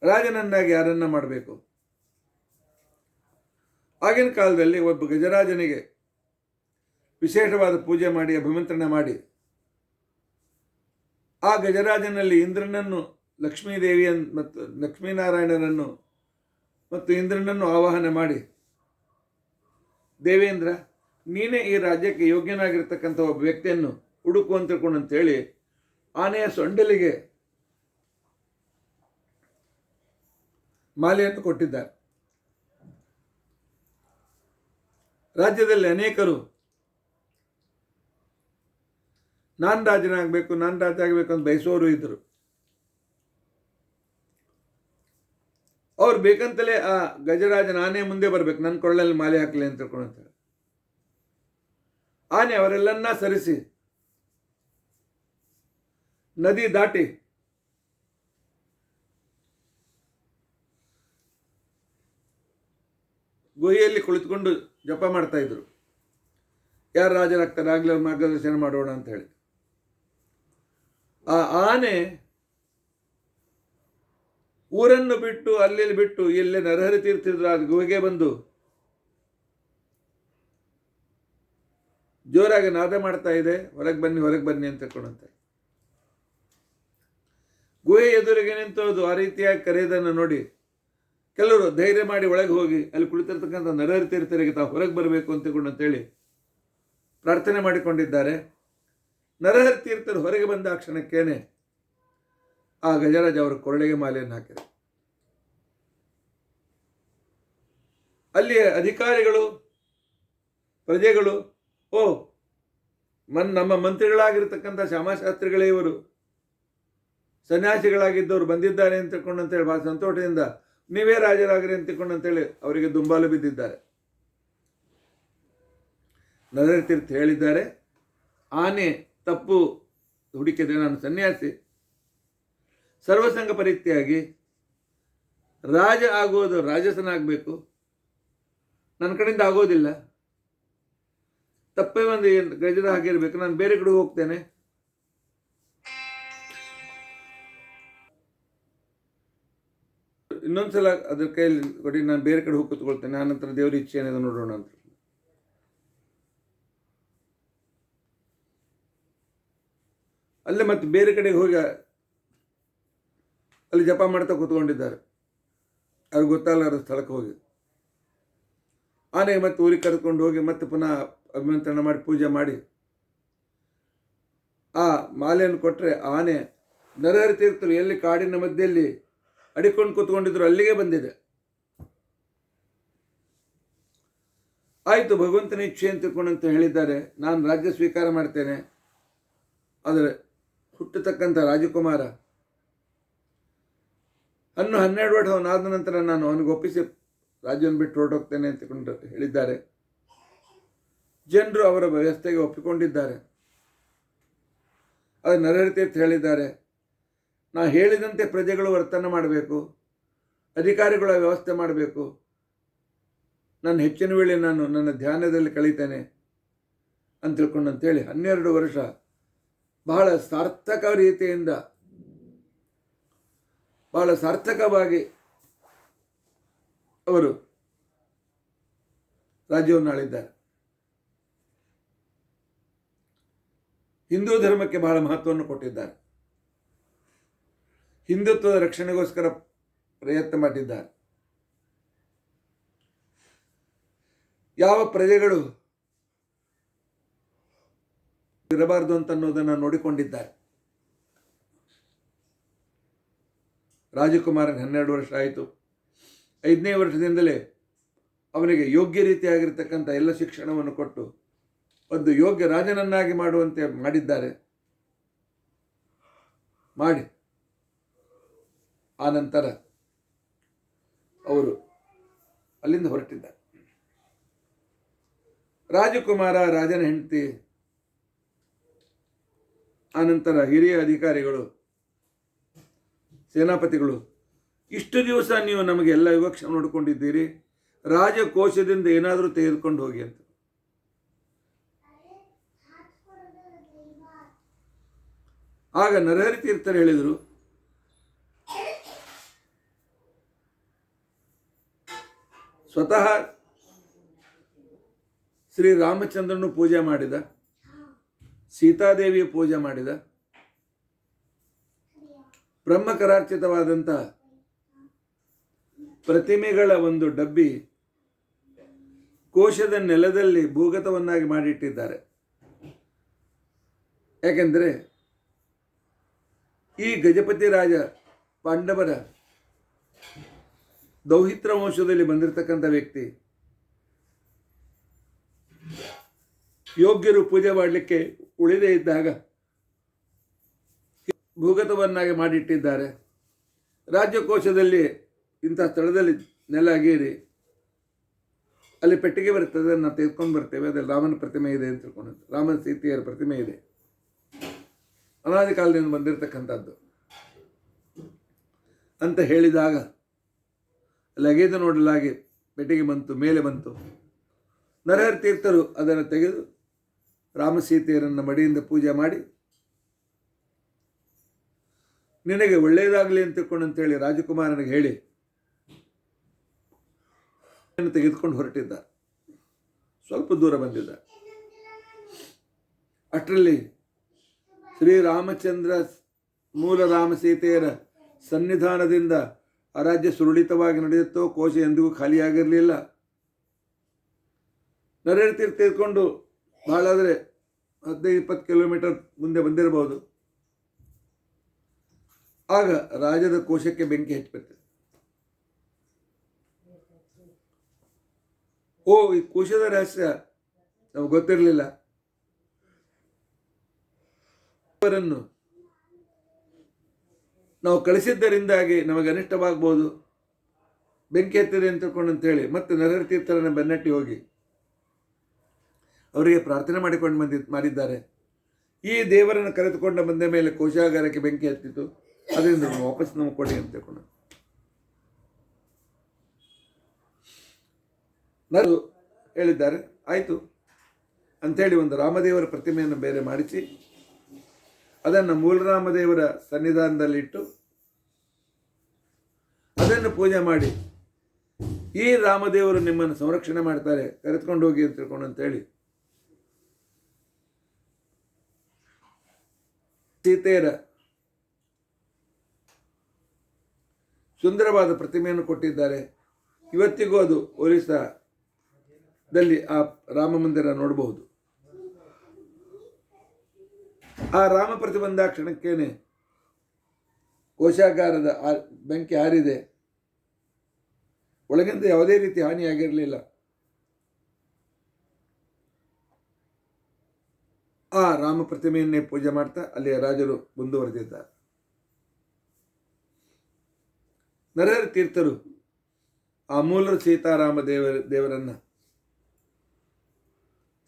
Speaker 1: ರಾಜನನ್ನಾಗಿ ಯಾರನ್ನ ಮಾಡಬೇಕು? ಆಗಿನ ಕಾಲದಲ್ಲಿ ಒಬ್ಬ ಗಜರಾಜನಿಗೆ ವಿಶೇಷವಾದ ಪೂಜೆ ಮಾಡಿ ಅಭಿಮಂತ್ರಣ ಮಾಡಿ ಆ ಗಜರಾಜನಲ್ಲಿ ಇಂದ್ರನನ್ನು, ಲಕ್ಷ್ಮೀದೇವಿಯನ್ನು ಮತ್ತು ಲಕ್ಷ್ಮೀನಾರಾಯಣನನ್ನು ಮತ್ತು ಇಂದ್ರನನ್ನು ಆವಾಹನೆ ಮಾಡಿ, ದೇವೇಂದ್ರ ನೀನೇ ಈ ರಾಜ್ಯಕ್ಕೆ ಯೋಗ್ಯನಾಗಿರ್ತಕ್ಕಂಥ ಒಬ್ಬ ವ್ಯಕ್ತಿಯನ್ನು ಹುಡುಕು ಅಂತ ತಿಳ್ಕೊಂಡಂತೇಳಿ ಆನೆಯ ಸೊಂಡಲಿಗೆ ಮಾಲೆಯನ್ನು ಕೊಟ್ಟಿದ್ದಾರೆ. ರಾಜ್ಯದಲ್ಲಿ ಅನೇಕರು ನಾನು ರಾಜನಾಗಬೇಕು ಅಂತ ಬಯಸೋರು ಇದ್ದರು. ಅವ್ರು ಬೇಕಂತಲೇ ಆ ಗಜರಾಜನ ಆನೆ ಮುಂದೆ ಬರಬೇಕು, ನನ್ನ ಕೊಳ್ಳಲ್ಲಿ ಮಾಲೆ ಹಾಕಲಿ ಅಂತ ತಿಳ್ಕೊಂಡಂತ ಆನೆ ಅವರೆಲ್ಲನ್ನ ಸರಿಸಿ ನದಿ ದಾಟಿ ಗುಹೆಯಲ್ಲಿ ಕುಳಿತುಕೊಂಡು ಜಪ ಮಾಡ್ತಾ ಇದ್ರು. ಯಾರು ರಾಜರಾಗ್ತಾರೆ ಆಗಲಿ ಅವ್ರ ಮಾರ್ಗದರ್ಶನ ಮಾಡೋಣ ಅಂತ ಹೇಳಿ. ಆ ಆನೆ ಊರನ್ನು ಬಿಟ್ಟು ಅಲ್ಲಿ ಬಿಟ್ಟು ಇಲ್ಲೇ ನರಹರಿ ತೀರ್ಥಿದ್ರು ಆ ಗುಹೆಗೆ ಬಂದು ಜೋರಾಗಿ ನಾದ ಮಾಡ್ತಾ ಇದೆ, ಹೊರಗೆ ಬನ್ನಿ ಅಂತ ತಿಳ್ಕೊಂಡಂತೆ. ಗುಹೆ ಎದುರಿಗೆ ನಿಂತೋದು ಆ ರೀತಿಯಾಗಿ ಕರೆಯೋದನ್ನು ನೋಡಿ ಕೆಲವರು ಧೈರ್ಯ ಮಾಡಿ ಒಳಗೆ ಹೋಗಿ ಅಲ್ಲಿ ಕುಳಿತಿರ್ತಕ್ಕಂಥ ನರಹರಿ ತೀರ್ಥರಿಗೆ ತಾವು ಹೊರಗೆ ಬರಬೇಕು ಅಂತೇಳಿ ಪ್ರಾರ್ಥನೆ ಮಾಡಿಕೊಂಡಿದ್ದಾರೆ. ನರಹರಿ ತೀರ್ಥರು ಹೊರಗೆ ಬಂದ ಆ ಕ್ಷಣಕ್ಕೇನೆ ಆ ಗಜರಾಜ ಅವರ ಕೊರಳಿಗೆ ಮಾಲೆಯನ್ನು ಹಾಕಿದರು. ಅಲ್ಲಿಯ ಅಧಿಕಾರಿಗಳು ಪ್ರಜೆಗಳು, ಓ ನಮ್ಮ ಮಂತ್ರಿಗಳಾಗಿರ್ತಕ್ಕಂಥ ಶ್ಯಾಮಶಾಸ್ತ್ರಿಗಳೇ ಇವರು ಸನ್ಯಾಸಿಗಳಾಗಿದ್ದವರು ಬಂದಿದ್ದಾರೆ ಅಂತ ತಿಳ್ಕೊಂಡಂತೇಳಿ ಭಾಳ ಸಂತೋಷದಿಂದ ನೀವೇ ರಾಜರಾಗ್ರಿ ಅಂತ ತಿಳ್ಕೊಂಡಂತೇಳಿ ಅವರಿಗೆ ದುಂಬಾಲು ಬಿದ್ದಿದ್ದಾರೆ. ನರಹರಿ ತೀರ್ಥ ಹೇಳಿದ್ದಾರೆ, ಆನೆ ತಪ್ಪು ಹುಡುಕಿದೆ, ನಾನು ಸನ್ಯಾಸಿ, ಸರ್ವಸಂಗ ಪರಿತ್ಯಾಗಿ ರಾಜ ಆಗೋದು ರಾಜಸನಾಗಬೇಕು, ನನ್ನ ಕಡೆಯಿಂದ ಆಗೋದಿಲ್ಲ, ತಪ್ಪೇ ಒಂದು ಗಜದ ಹಾಗಿರ್ಬೇಕು, ನಾನು ಬೇರೆ ಕಡೆ ಹೋಗ್ತೇನೆ. ಇನ್ನೊಂದ್ಸಲ ಅದ್ರ ಕೈಯಲ್ಲಿ ಕೊಡಿ, ನಾನು ಬೇರೆ ಕಡೆ ಹೋಗಿ ಕೂತ್ಕೊಳ್ತೇನೆ, ಆನಂತರ ದೇವರ ಇಚ್ಛೆ ಏನಿದೆ ನೋಡೋಣ ಅಂತ. ಅಲ್ಲೇ ಮತ್ತೆ ಬೇರೆ ಕಡೆಗೆ ಹೋಗಿ ಅಲ್ಲಿ ಜಪ ಮಾಡ್ತಾ ಕೂತ್ಕೊಂಡಿದ್ದಾರೆ. ಅವ್ರಿಗೆ ಗೊತ್ತಾಗಲಾರ ಸ್ಥಳಕ್ಕೆ ಹೋಗಿ ಆನೆಗೆ ಮತ್ತೆ ಊರಿಗೆ ಕರೆದುಕೊಂಡು ಹೋಗಿ ಮತ್ತೆ ಪುನಃ ಅಭಿಮಂತ್ರಣ ಮಾಡಿ ಪೂಜೆ ಮಾಡಿ ಆ ಮಾಲೆಯನ್ನು ಕೊಟ್ಟರೆ ಆನೆ ನರಹರಿ ತೀರ್ಥರು ಎಲ್ಲಿ ಕಾಡಿನ ಮಧ್ಯೆಯಲ್ಲಿ ಅಡಿಕೊಂಡು ಕೂತ್ಕೊಂಡಿದ್ರು ಅಲ್ಲಿಗೆ ಬಂದಿದೆ. ಆಯಿತು, ಭಗವಂತನ ಇಚ್ಛೆ ಅಂತ ತಿಳ್ಕೊಂಡಂತ ಹೇಳಿದ್ದಾರೆ, ನಾನು ರಾಜ್ಯ ಸ್ವೀಕಾರ ಮಾಡ್ತೇನೆ. ಆದರೆ ಹುಟ್ಟತಕ್ಕಂಥ ರಾಜಕುಮಾರ 12 ವರ್ಷ ಅವನಾದ ನಂತರ ನಾನು ಅವನಿಗೆ ಒಪ್ಪಿಸಿ ರಾಜ್ಯವನ್ನು ಬಿಟ್ಟು ಹೊರಟೋಗ್ತೇನೆ ಅಂತಕೊಂಡು ಹೇಳಿದ್ದಾರೆ. ಜನರು ಅವರ ವ್ಯವಸ್ಥೆಗೆ ಒಪ್ಪಿಕೊಂಡಿದ್ದಾರೆ. ಅದು ನರಹರಿ ತೀರ್ಥ ಹೇಳಿದ್ದಾರೆ, ನಾ ಹೇಳಿದಂತೆ ಪ್ರಜೆಗಳು ವರ್ತನೆ ಮಾಡಬೇಕು, ಅಧಿಕಾರಿಗಳ ವ್ಯವಸ್ಥೆ ಮಾಡಬೇಕು, ನಾನು ಹೆಚ್ಚಿನ ವೇಳೆ ನಾನು ನನ್ನ ಧ್ಯಾನದಲ್ಲಿ ಕಳೀತೇನೆ ಅಂತ ತಿಳ್ಕೊಂಡಂತೇಳಿ 12 ವರ್ಷ ಬಹಳ ಸಾರ್ಥಕ ರೀತಿಯಿಂದ ಬಹಳ ಸಾರ್ಥಕವಾಗಿ ಅವರು ರಾಜ್ಯವನ್ನು ಆಳಿದ್ದಾರೆ. ಹಿಂದೂ ಧರ್ಮಕ್ಕೆ ಬಹಳ ಮಹತ್ವವನ್ನು ಕೊಟ್ಟಿದ್ದಾರೆ. ಹಿಂದುತ್ವದ ರಕ್ಷಣೆಗೋಸ್ಕರ ಪ್ರಯತ್ನ ಮಾಡಿದ್ದಾರೆ. ಯಾವ ಪ್ರಜೆಗಳು ಇರಬಾರದು ಅಂತ ಅನ್ನೋದನ್ನು ನೋಡಿಕೊಂಡಿದ್ದಾರೆ. ರಾಜಕುಮಾರನ 12 ವರ್ಷ ಆಯಿತು. 5ನೇ ವರ್ಷದಿಂದಲೇ ಅವನಿಗೆ ಯೋಗ್ಯ ರೀತಿಯಾಗಿರ್ತಕ್ಕಂಥ ಎಲ್ಲ ಶಿಕ್ಷಣವನ್ನು ಕೊಟ್ಟು ಒಂದು ಯೋಗ್ಯ ರಾಜನನ್ನಾಗಿ ಮಾಡುವಂತೆ ಮಾಡಿದ್ದಾರೆ. ಮಾಡಿ ಆ ನಂತರ ಅವರು ಅಲ್ಲಿಂದ ಹೊರಟಿದ್ದಾರೆ. ರಾಜಕುಮಾರ, ರಾಜನ ಹೆಂಡತಿ, ಆನಂತರ ಹಿರಿಯ ಅಧಿಕಾರಿಗಳು, ಸೇನಾಪತಿಗಳು, ಇಷ್ಟು ದಿವಸ ನೀವು ನಮಗೆ ಎಲ್ಲ ವಿವಕ್ಷ ನೋಡಿಕೊಂಡಿದ್ದೀರಿ, ರಾಜಕೋಶದಿಂದ ಏನಾದರೂ ತೆಗೆದುಕೊಂಡು ಹೋಗಿ ಅಂತ. ಆಗ ನರಹರಿ ತೀರ್ಥರು ಹೇಳಿದರು, ಸ್ವತಃ ಶ್ರೀರಾಮಚಂದ್ರನು ಪೂಜೆ ಮಾಡಿದ, ಸೀತಾದೇವಿಯ ಪೂಜೆ ಮಾಡಿದ, ಬ್ರಹ್ಮಕರಾರ್ಚಿತವಾದಂಥ ಪ್ರತಿಮೆಗಳ ಒಂದು ಡಬ್ಬಿ ಕೋಶದ ನೆಲದಲ್ಲಿ ಭೂಗತವನ್ನಾಗಿ ಮಾಡಿಟ್ಟಿದ್ದಾರೆ. ಯಾಕೆಂದರೆ ಈ ಗಜಪತಿ ರಾಜ ಪಾಂಡವರ ದೌಹಿತ್ರ ವಂಶದಲ್ಲಿ ಬಂದಿರತಕ್ಕಂಥ ವ್ಯಕ್ತಿ, ಯೋಗ್ಯರು ಪೂಜೆ ಮಾಡಲಿಕ್ಕೆ ಉಳಿದೇ ಇದ್ದಾಗ ಭೂಗತವನ್ನಾಗಿ ಮಾಡಿಟ್ಟಿದ್ದಾರೆ. ರಾಜ್ಯಕೋಶದಲ್ಲಿ ಇಂಥ ಸ್ಥಳದಲ್ಲಿ ನೆಲ ಅಗೇರಿ ಅಲ್ಲಿ ಪೆಟ್ಟಿಗೆ ಬರ್ತದೆ, ನಾವು ತೆಗೆದುಕೊಂಡು ಬರ್ತೇವೆ, ಅದರಲ್ಲಿ ರಾಮನ ಪ್ರತಿಮೆ ಇದೆ ಅಂತ ತಿಳ್ಕೊಂಡು, ರಾಮನ ಸೀತೆಯರ ಪ್ರತಿಮೆ ಇದೆ, ಅನಾದಿ ಕಾಲದಿಂದ ಬಂದಿರತಕ್ಕಂಥದ್ದು ಅಂತ ಹೇಳಿದಾಗ ಲಗೇಜು ನೋಡಲಾಗಿ ಪೆಟ್ಟಿಗೆ ಬಂತು, ಮೇಲೆ ಬಂತು. ನರಹರಿ ತೀರ್ಥರು ಅದನ್ನು ತೆಗೆದು ರಾಮ ಸೀತೆಯರನ್ನು ಮಡಿಯಿಂದ ಪೂಜೆ ಮಾಡಿ ನಿನಗೆ ಒಳ್ಳೆಯದಾಗಲಿ ಅಂತ ತಿಳ್ಕೊಂಡಂತೇಳಿ ರಾಜಕುಮಾರನಿಗೆ ಹೇಳಿ ತೆಗೆದುಕೊಂಡು ಹೊರಟಿದ್ದ. ಸ್ವಲ್ಪ ದೂರ ಬಂದಿದ್ದ. ಅಷ್ಟರಲ್ಲಿ ಶ್ರೀರಾಮಚಂದ್ರ ಮೂಲ ರಾಮ ಸೀತೆಯರ ಸನ್ನಿಧಾನದಿಂದ ಆ ರಾಜ್ಯ ಸುರುಳಿತವಾಗಿ ನಡೆಯುತ್ತೋ, ಕೋಶ ಎಂದಿಗೂ ಖಾಲಿಯಾಗಿರಲಿಲ್ಲ. ನರಹರಿ ತೀರ್ಥ ತೆಗೆದುಕೊಂಡು ಭಾಳ ಆದರೆ 15-20 ಕಿಲೋಮೀಟರ್ ಮುಂದೆ ಬಂದಿರಬಹುದು. ಆಗ ರಾಜ್ಯದ ಕೋಶಕ್ಕೆ ಬೆಂಕಿ ಹಚ್ಚಿಬಿಡ್ತದೆ. ಓ, ಈ ಕುಶದ ರಹಸ್ಯ ನಮಗೆ ಗೊತ್ತಿರಲಿಲ್ಲ. ಅವರನ್ನು ನಾವು ಕಳಿಸಿದ್ದರಿಂದಾಗಿ ನಮಗೆ ಅನಿಷ್ಟವಾಗ್ಬೋದು, ಬೆಂಕಿ ಹತ್ತಿದೆ ಅಂತ ತಿಳ್ಕೊಂಡಂತೇಳಿ ಮತ್ತೆ ನರಹರಿ ತೀರ್ಥರನ್ನು ಬೆನ್ನಟ್ಟಿ ಹೋಗಿ ಅವರಿಗೆ ಪ್ರಾರ್ಥನೆ ಮಾಡಿದ್ದಾರೆ. ಈ ದೇವರನ್ನು ಕರೆದುಕೊಂಡು ಬಂದ ಮೇಲೆ ಕೋಶಾಗಾರಕ್ಕೆ ಬೆಂಕಿ ಹತ್ತಿತು, ಅದರಿಂದ ವಾಪಸ್ ನಮಗೆ ಕೊಡಿ ಅಂತ ತಿಳ್ಕೊಂಡು ನರು ಹೇಳಿದ್ದಾರೆ. ಆಯಿತು ಅಂಥೇಳಿ ಒಂದು ರಾಮದೇವರ ಪ್ರತಿಮೆಯನ್ನು ಬೇರೆ ಮಾಡಿಸಿ ಅದನ್ನು ಮೂಲರಾಮದೇವರ ಸನ್ನಿಧಾನದಲ್ಲಿಟ್ಟು ಅದನ್ನು ಪೂಜೆ ಮಾಡಿ, ಈ ರಾಮದೇವರು ನಿಮ್ಮನ್ನು ಸಂರಕ್ಷಣೆ ಮಾಡ್ತಾರೆ, ಕರೆದುಕೊಂಡು ಹೋಗಿ ಅಂತ ತಿಳ್ಕೊಂಡು ಅಂತೇಳಿ ಸೀತೆಯರ ಸುಂದರವಾದ ಪ್ರತಿಮೆಯನ್ನು ಕೊಟ್ಟಿದ್ದಾರೆ. ಇವತ್ತಿಗೂ ಅದು ಒರಿಸ್ಸಾದಲ್ಲಿ ಆ ರಾಮ ಮಂದಿರ ನೋಡಬಹುದು. ಆ ರಾಮ ಪ್ರತಿಬಂಧ ಕ್ಷಣಕ್ಕೇನೆ ಕೋಶಾಗಾರದ ಬೆಂಕಿ ಹಾರಿದೆ. ಒಳಗಿಂದ ಯಾವುದೇ ರೀತಿ ಹಾನಿಯಾಗಿರಲಿಲ್ಲ. ಆ ರಾಮ ಪ್ರತಿಮೆಯನ್ನೇ ಪೂಜೆ ಮಾಡ್ತಾ ಅಲ್ಲಿಯ ರಾಜರು ಮುಂದುವರೆದಿದ್ದಾರೆ. ನರಹರಿ ತೀರ್ಥರು ಆ ಮೂಲ ಸೀತಾರಾಮ ದೇವರನ್ನ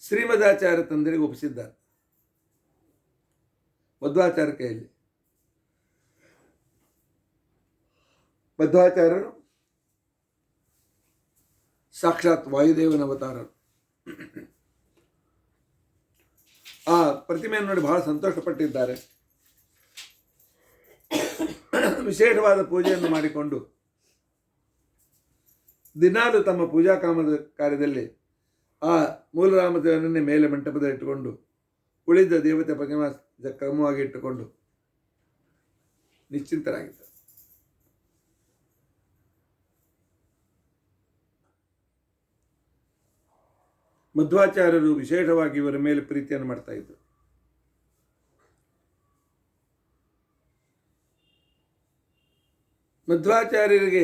Speaker 1: ಶ್ರೀಮದಾಚಾರ್ಯ ತಂದೆಗೆ ಒಪ್ಪಿಸಿದ್ದಾರೆ. ಮಧ್ವಾಚಾರ್ಯ ಕೈಯಲ್ಲಿ. ಮಧ್ವಾಚಾರ್ಯರು ಸಾಕ್ಷಾತ್ ವಾಯುದೇವನ ಅವತಾರರು. ಆ ಪ್ರತಿಮೆಯನ್ನು ನೋಡಿ ಬಹಳ ಸಂತೋಷಪಟ್ಟಿದ್ದಾರೆ. ವಿಶೇಷವಾದ ಪೂಜೆಯನ್ನು ಮಾಡಿಕೊಂಡು ದಿನಾಲು ತಮ್ಮ ಪೂಜಾ ಕಾರ್ಯದಲ್ಲಿ ಆ ಮೂಲರಾಮದೇವನನ್ನೇ ಮೇಲೆ ಮಂಟಪದಲ್ಲಿ ಇಟ್ಟುಕೊಂಡು ಉಳಿದ ದೇವತೆ ಪ್ರತಿಮಾ ಕ್ರಮವಾಗಿ ಇಟ್ಟುಕೊಂಡು ನಿಶ್ಚಿಂತರಾಗಿದ್ದಾರೆ. ಮಧ್ವಾಚಾರ್ಯರು ವಿಶೇಷವಾಗಿ ಇವರ ಮೇಲೆ ಪ್ರೀತಿಯನ್ನು ಮಾಡ್ತಾ ಇದ್ದರು. ಮಧ್ವಾಚಾರ್ಯರಿಂದ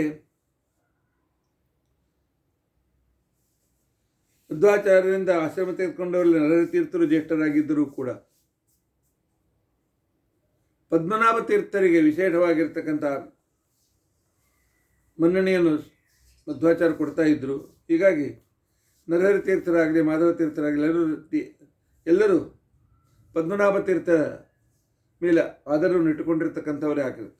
Speaker 1: ಆಶ್ರಮ ತೆಗೆದುಕೊಂಡವರಲ್ಲಿ ನರಹರಿ ತೀರ್ಥರು ಜ್ಯೇಷ್ಠರಾಗಿದ್ದರೂ ಕೂಡ ಪದ್ಮನಾಭ ತೀರ್ಥರಿಗೆ ವಿಶೇಷವಾಗಿರ್ತಕ್ಕಂಥ ಮನ್ನಣೆಯನ್ನು ಮಧ್ವಾಚಾರ್ಯ ಕೊಡ್ತಾ ಇದ್ದರು. ಹೀಗಾಗಿ ನರಹರಿ ತೀರ್ಥರಾಗಲಿ ಮಾಧವ ತೀರ್ಥರಾಗಲಿ ಎಲ್ಲರೂ ಪದ್ಮನಾಭ ತೀರ್ಥ ಮೇಲೆ ಆದರವನ್ನು ಇಟ್ಟುಕೊಂಡಿರ್ತಕ್ಕಂಥವರೇ ಆಗಿರುತ್ತೆ.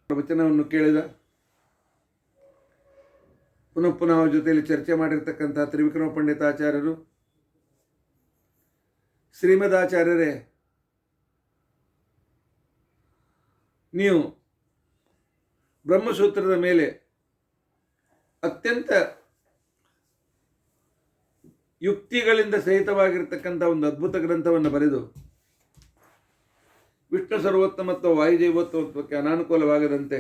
Speaker 1: ವಚನವನ್ನು ಕೇಳಿದ ಪುನಃ ಅವರ ಜೊತೆಯಲ್ಲಿ ಚರ್ಚೆ ಮಾಡಿರ್ತಕ್ಕಂಥ ತ್ರಿವಿಕ್ರಮ ಪಂಡಿತಾಚಾರ್ಯರು, ಶ್ರೀಮದಾಚಾರ್ಯರೇ, ನೀವು ಬ್ರಹ್ಮಸೂತ್ರದ ಮೇಲೆ ಅತ್ಯಂತ ಯುಕ್ತಿಗಳಿಂದ ಸಹಿತವಾಗಿರ್ತಕ್ಕಂಥ ಒಂದು ಅದ್ಭುತ ಗ್ರಂಥವನ್ನು ಬರೆದು ವಿಷ್ಣು ಸರ್ವೋತ್ತಮತ್ವ ವಾಯುದೇವೋತ್ತಮತ್ವಕ್ಕೆ ಅನಾನುಕೂಲವಾಗದಂತೆ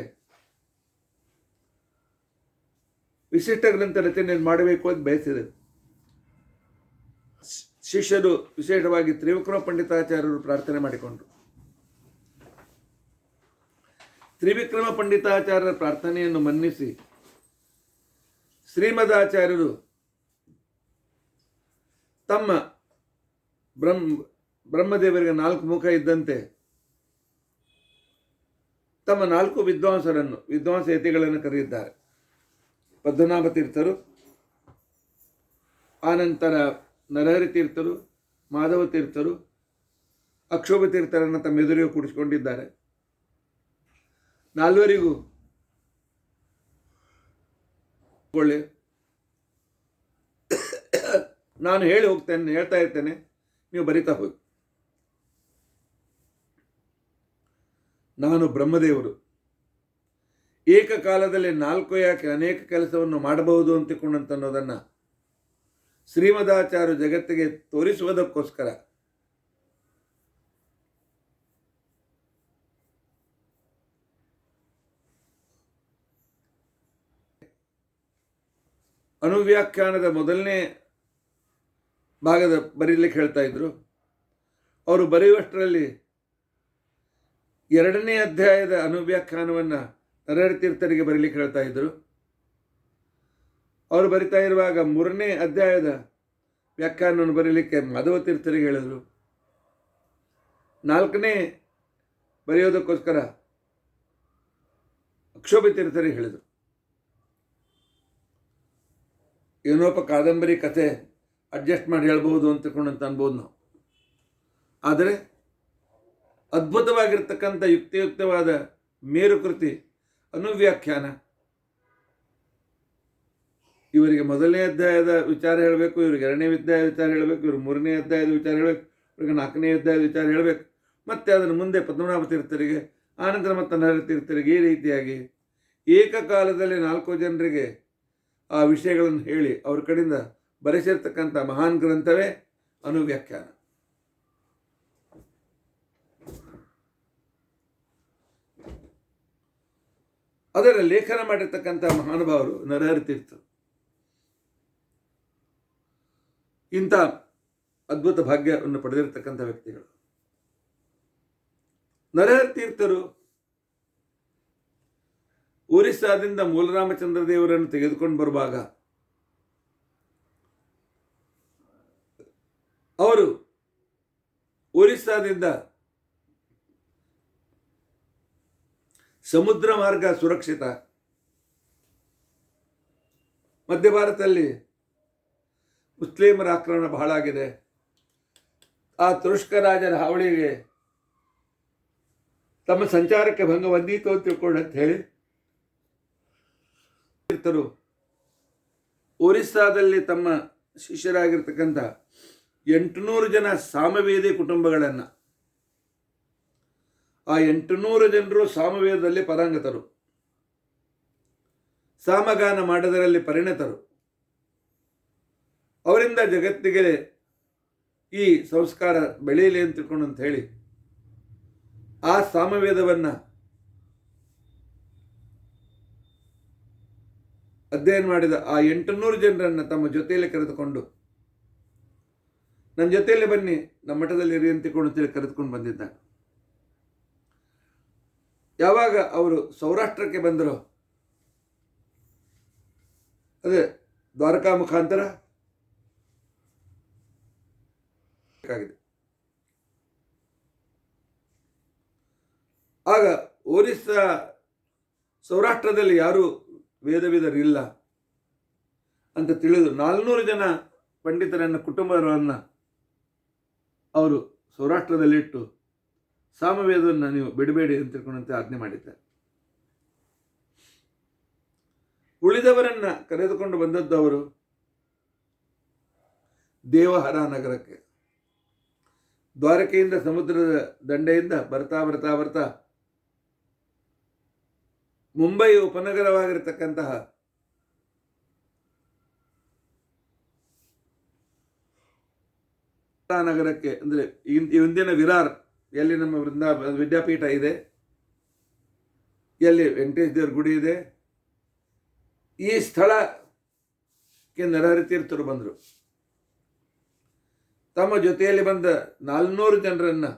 Speaker 1: ವಿಶಿಷ್ಟ ಗ್ರಂಥ ರಚನೆಯನ್ನು ಮಾಡಬೇಕು ಅಂತ ಬಯಸಿದೆ. ಶಿಷ್ಯರು ವಿಶೇಷವಾಗಿ ತ್ರಿವಿಕ್ರಮ ಪಂಡಿತಾಚಾರ್ಯರು ಪ್ರಾರ್ಥನೆ ಮಾಡಿಕೊಂಡರು. ತ್ರಿವಿಕ್ರಮ ಪಂಡಿತಾಚಾರ್ಯರ ಪ್ರಾರ್ಥನೆಯನ್ನು ಮನ್ನಿಸಿ ಶ್ರೀಮದಾಚಾರ್ಯರು ತಮ್ಮ ಬ್ರಹ್ಮದೇವರಿಗೆ 4 ಮುಖ ಇದ್ದಂತೆ ತಮ್ಮ 4 ವಿದ್ವಾಂಸ ಯತಿಗಳನ್ನು ಕರೆದಿದ್ದಾರೆ. ಪದ್ಮನಾಭ ತೀರ್ಥರು, ಆನಂತರ ನರಹರಿ ತೀರ್ಥರು, ಮಾಧವ ತೀರ್ಥರು, ಅಕ್ಷೋಭ ತೀರ್ಥರನ್ನು ತಮ್ಮ ಎದುರಿಗೆ ಕೂಡಿಸಿಕೊಂಡಿದ್ದಾರೆ. 4 ನಾನು ಹೇಳ್ತಾ ಇರ್ತೇನೆ, ನೀವು ಬರಿತಾ ಹೋಗಿ. ನಾನು ಬ್ರಹ್ಮದೇವರು ಏಕಕಾಲದಲ್ಲಿ 4 ಯಾಕೆ ಅನೇಕ ಕೆಲಸವನ್ನು ಮಾಡಬಹುದು ಅನ್ನೋದನ್ನು ಶ್ರೀಮದಾಚಾರ್ಯ ಜಗತ್ತಿಗೆ ತೋರಿಸುವುದಕ್ಕೋಸ್ಕರ ಅನುವ್ಯಾಖ್ಯಾನದ ಮೊದಲನೇ ಭಾಗದ ಬರೀಲಿಕ್ಕೆ ಹೇಳ್ತಾ ಇದ್ರು. ಅವರು ಬರೆಯುವಷ್ಟರಲ್ಲಿ 2ನೇ ಅಧ್ಯಾಯದ ಅನುವ್ಯಾಖ್ಯಾನವನ್ನು ನರಹರಿ ತೀರ್ಥರಿಗೆ ಬರೀಲಿಕ್ಕೆ ಹೇಳ್ತಾ ಇದ್ದರು. ಅವರು ಬರಿತಾ ಇರುವಾಗ 3ನೇ ಅಧ್ಯಾಯದ ವ್ಯಾಖ್ಯಾನವನ್ನು ಬರೀಲಿಕ್ಕೆ ಮಾಧವ ತೀರ್ಥರಿಗೆ ಹೇಳಿದರು. 4ನೇ ಬರೆಯೋದಕ್ಕೋಸ್ಕರ ಅಕ್ಷೋಭ್ಯ ತೀರ್ಥರಿಗೆ ಹೇಳಿದರು. ಏನೋಪ ಕಾದಂಬರಿ ಕಥೆ ಅಡ್ಜಸ್ಟ್ ಮಾಡಿ ಹೇಳ್ಬೋದು ಅಂತ ಅನ್ಬೋದು ನಾವು. ಆದರೆ ಅದ್ಭುತವಾಗಿರ್ತಕ್ಕಂಥ ಯುಕ್ತಿಯುಕ್ತವಾದ ಮೇರುಕೃತಿ ಅನುವ್ಯಾಖ್ಯಾನ. ಇವರಿಗೆ 1ನೇ ಅಧ್ಯಾಯದ ವಿಚಾರ ಹೇಳಬೇಕು, ಇವ್ರಿಗೆ 2ನೇ ಅಧ್ಯಾಯದ ವಿಚಾರ ಹೇಳಬೇಕು, ಇವ್ರಿಗೆ 3ನೇ ಅಧ್ಯಾಯದ ವಿಚಾರ ಹೇಳಬೇಕು, ಇವ್ರಿಗೆ 4ನೇ ಅಧ್ಯಾಯದ ವಿಚಾರ ಹೇಳಬೇಕು, ಮತ್ತು ಅದನ್ನು ಮುಂದೆ ಪದ್ಮನಾಭ ತೀರ್ಥರಿಗೆ, ಆನಂತರ ಮತ್ತು ನರಹರಿ ತೀರ್ಥರಿಗೆ, ಈ ರೀತಿಯಾಗಿ ಏಕಕಾಲದಲ್ಲಿ 4 ಜನರಿಗೆ ಆ ವಿಷಯಗಳನ್ನು ಹೇಳಿ ಅವ್ರ ಕಡೆಯಿಂದ ಬರೆಸಿರ್ತಕ್ಕಂಥ ಮಹಾನ್ ಗ್ರಂಥವೇ ಅನುವ್ಯಾಖ್ಯಾನ. ಅದರ ಲೇಖನ ಮಾಡಿರ್ತಕ್ಕಂಥ ಮಹಾನುಭಾವರು ನರಹರಿ ತೀರ್ಥರು. ಇಂಥ ಅದ್ಭುತ ಭಾಗ್ಯವನ್ನು ಪಡೆದಿರತಕ್ಕಂಥ ವ್ಯಕ್ತಿಗಳು. ನರಹರಿ ತೀರ್ಥರು ಒರಿಸ್ಸಾದಿಂದ ಮೂಲರಾಮಚಂದ್ರ ದೇವರನ್ನು ತೆಗೆದುಕೊಂಡು ಬರುವಾಗ ಅವರು ಒರಿಸ್ಸಾದಿಂದ ಸಮುದ್ರ ಮಾರ್ಗ ಸುರಕ್ಷಿತ, ಮಧ್ಯ ಭಾರತದಲ್ಲಿ ಮುಸ್ಲಿಮರ ಆಕ್ರಮಣ ಬಹಳ ಆಗಿದೆ, ಆ ತುರುಷ್ಕ ರಾಜರ ಹಾವಳಿಗೆ ತಮ್ಮ ಸಂಚಾರಕ್ಕೆ ಭಂಗ ಬಂದೀತು ಅಂತ ತಿಳ್ಕೊಂಡು ಅಂತ ಹೇಳಿ ತೀರ್ಥರು ಒರಿಸ್ಸಾದಲ್ಲಿ ತಮ್ಮ ಶಿಷ್ಯರಾಗಿರ್ತಕ್ಕಂಥ 800 ಜನ ಸಾಮವೇದಿ ಕುಟುಂಬಗಳನ್ನು, ಆ 800 ಜನರು ಸಾಮವೇದದಲ್ಲಿ ಪರಾಂಗತರು, ಸಾಮಗಾನ ಮಾಡೋದರಲ್ಲಿ ಪರಿಣತರು. ಅವರಿಂದ ಜಗತ್ತಿಗೆ ಈ ಸಂಸ್ಕಾರ ಬೆಳೆಯಲಿ ಅಂತ ತಿಳ್ಕೊಂಡು ಅಂತ ಹೇಳಿ ಆ ಸಾಮವೇದವನ್ನು ಅಧ್ಯಯನ ಮಾಡಿದ ಆ 800 ಜನರನ್ನು ತಮ್ಮ ಜೊತೆಯಲ್ಲಿ ಕರೆದುಕೊಂಡು, ನನ್ನ ಜೊತೆಯಲ್ಲಿ ಬನ್ನಿ, ನಮ್ಮ ಮಠದಲ್ಲಿ ಇರಿ ಅಂತಿಕೊಂಡು ಅಂತೇಳಿ ಕರೆದುಕೊಂಡು ಬಂದಿದ್ದ. ಯಾವಾಗ ಅವರು ಸೌರಾಷ್ಟ್ರಕ್ಕೆ ಬಂದರು, ಅದೇ ದ್ವಾರಕಾ ಮುಖಾಂತರ ಆಗಿದೆ. ಆಗ ಒರಿಸ್ಸಾ ಸೌರಾಷ್ಟ್ರದಲ್ಲಿ ಯಾರೂ ವೇದವಿದರಿಲ್ಲ ಅಂತ ತಿಳಿದು 400 ಜನ ಪಂಡಿತರನ್ನು, ಕುಟುಂಬವನ್ನು ಅವರು ಸೌರಾಷ್ಟ್ರದಲ್ಲಿಟ್ಟು ಸಾಮವೇದವನ್ನು ನೀವು ಬಿಡಬೇಡಿ ಅಂತ ತಿಳ್ಕೊಂಡಂತೆ ಆಜ್ಞೆ ಮಾಡಿದ್ದಾರೆ. ಉಳಿದವರನ್ನು ಕರೆದುಕೊಂಡು ಬಂದದ್ದು ಅವರು ದೇವಹರ ನಗರಕ್ಕೆ. ದ್ವಾರಕೆಯಿಂದ ಸಮುದ್ರದ ದಂಡೆಯಿಂದ ಬರ್ತಾ ಬರ್ತಾ ಬರ್ತಾ ಮುಂಬೈ ಉಪನಗರವಾಗಿರತಕ್ಕಂತಹ ನಗರಕ್ಕೆ, ಅಂದರೆ ಇಂದಿನ ವಿರಾರ್, ಎಲ್ಲಿ ನಮ್ಮ ವಿದ್ಯಾಪೀಠ ಇದೆ, ಎಲ್ಲಿ ವೆಂಕಟೇಶ ದೇವರ ಗುಡಿ ಇದೆ, ಈ ಸ್ಥಳಕ್ಕೆ ನರಹರಿ ತೀರ್ಥರು ಬಂದರು. ತಮ್ಮ ಜೊತೆಯಲ್ಲಿ ಬಂದ 400 ಜನರನ್ನು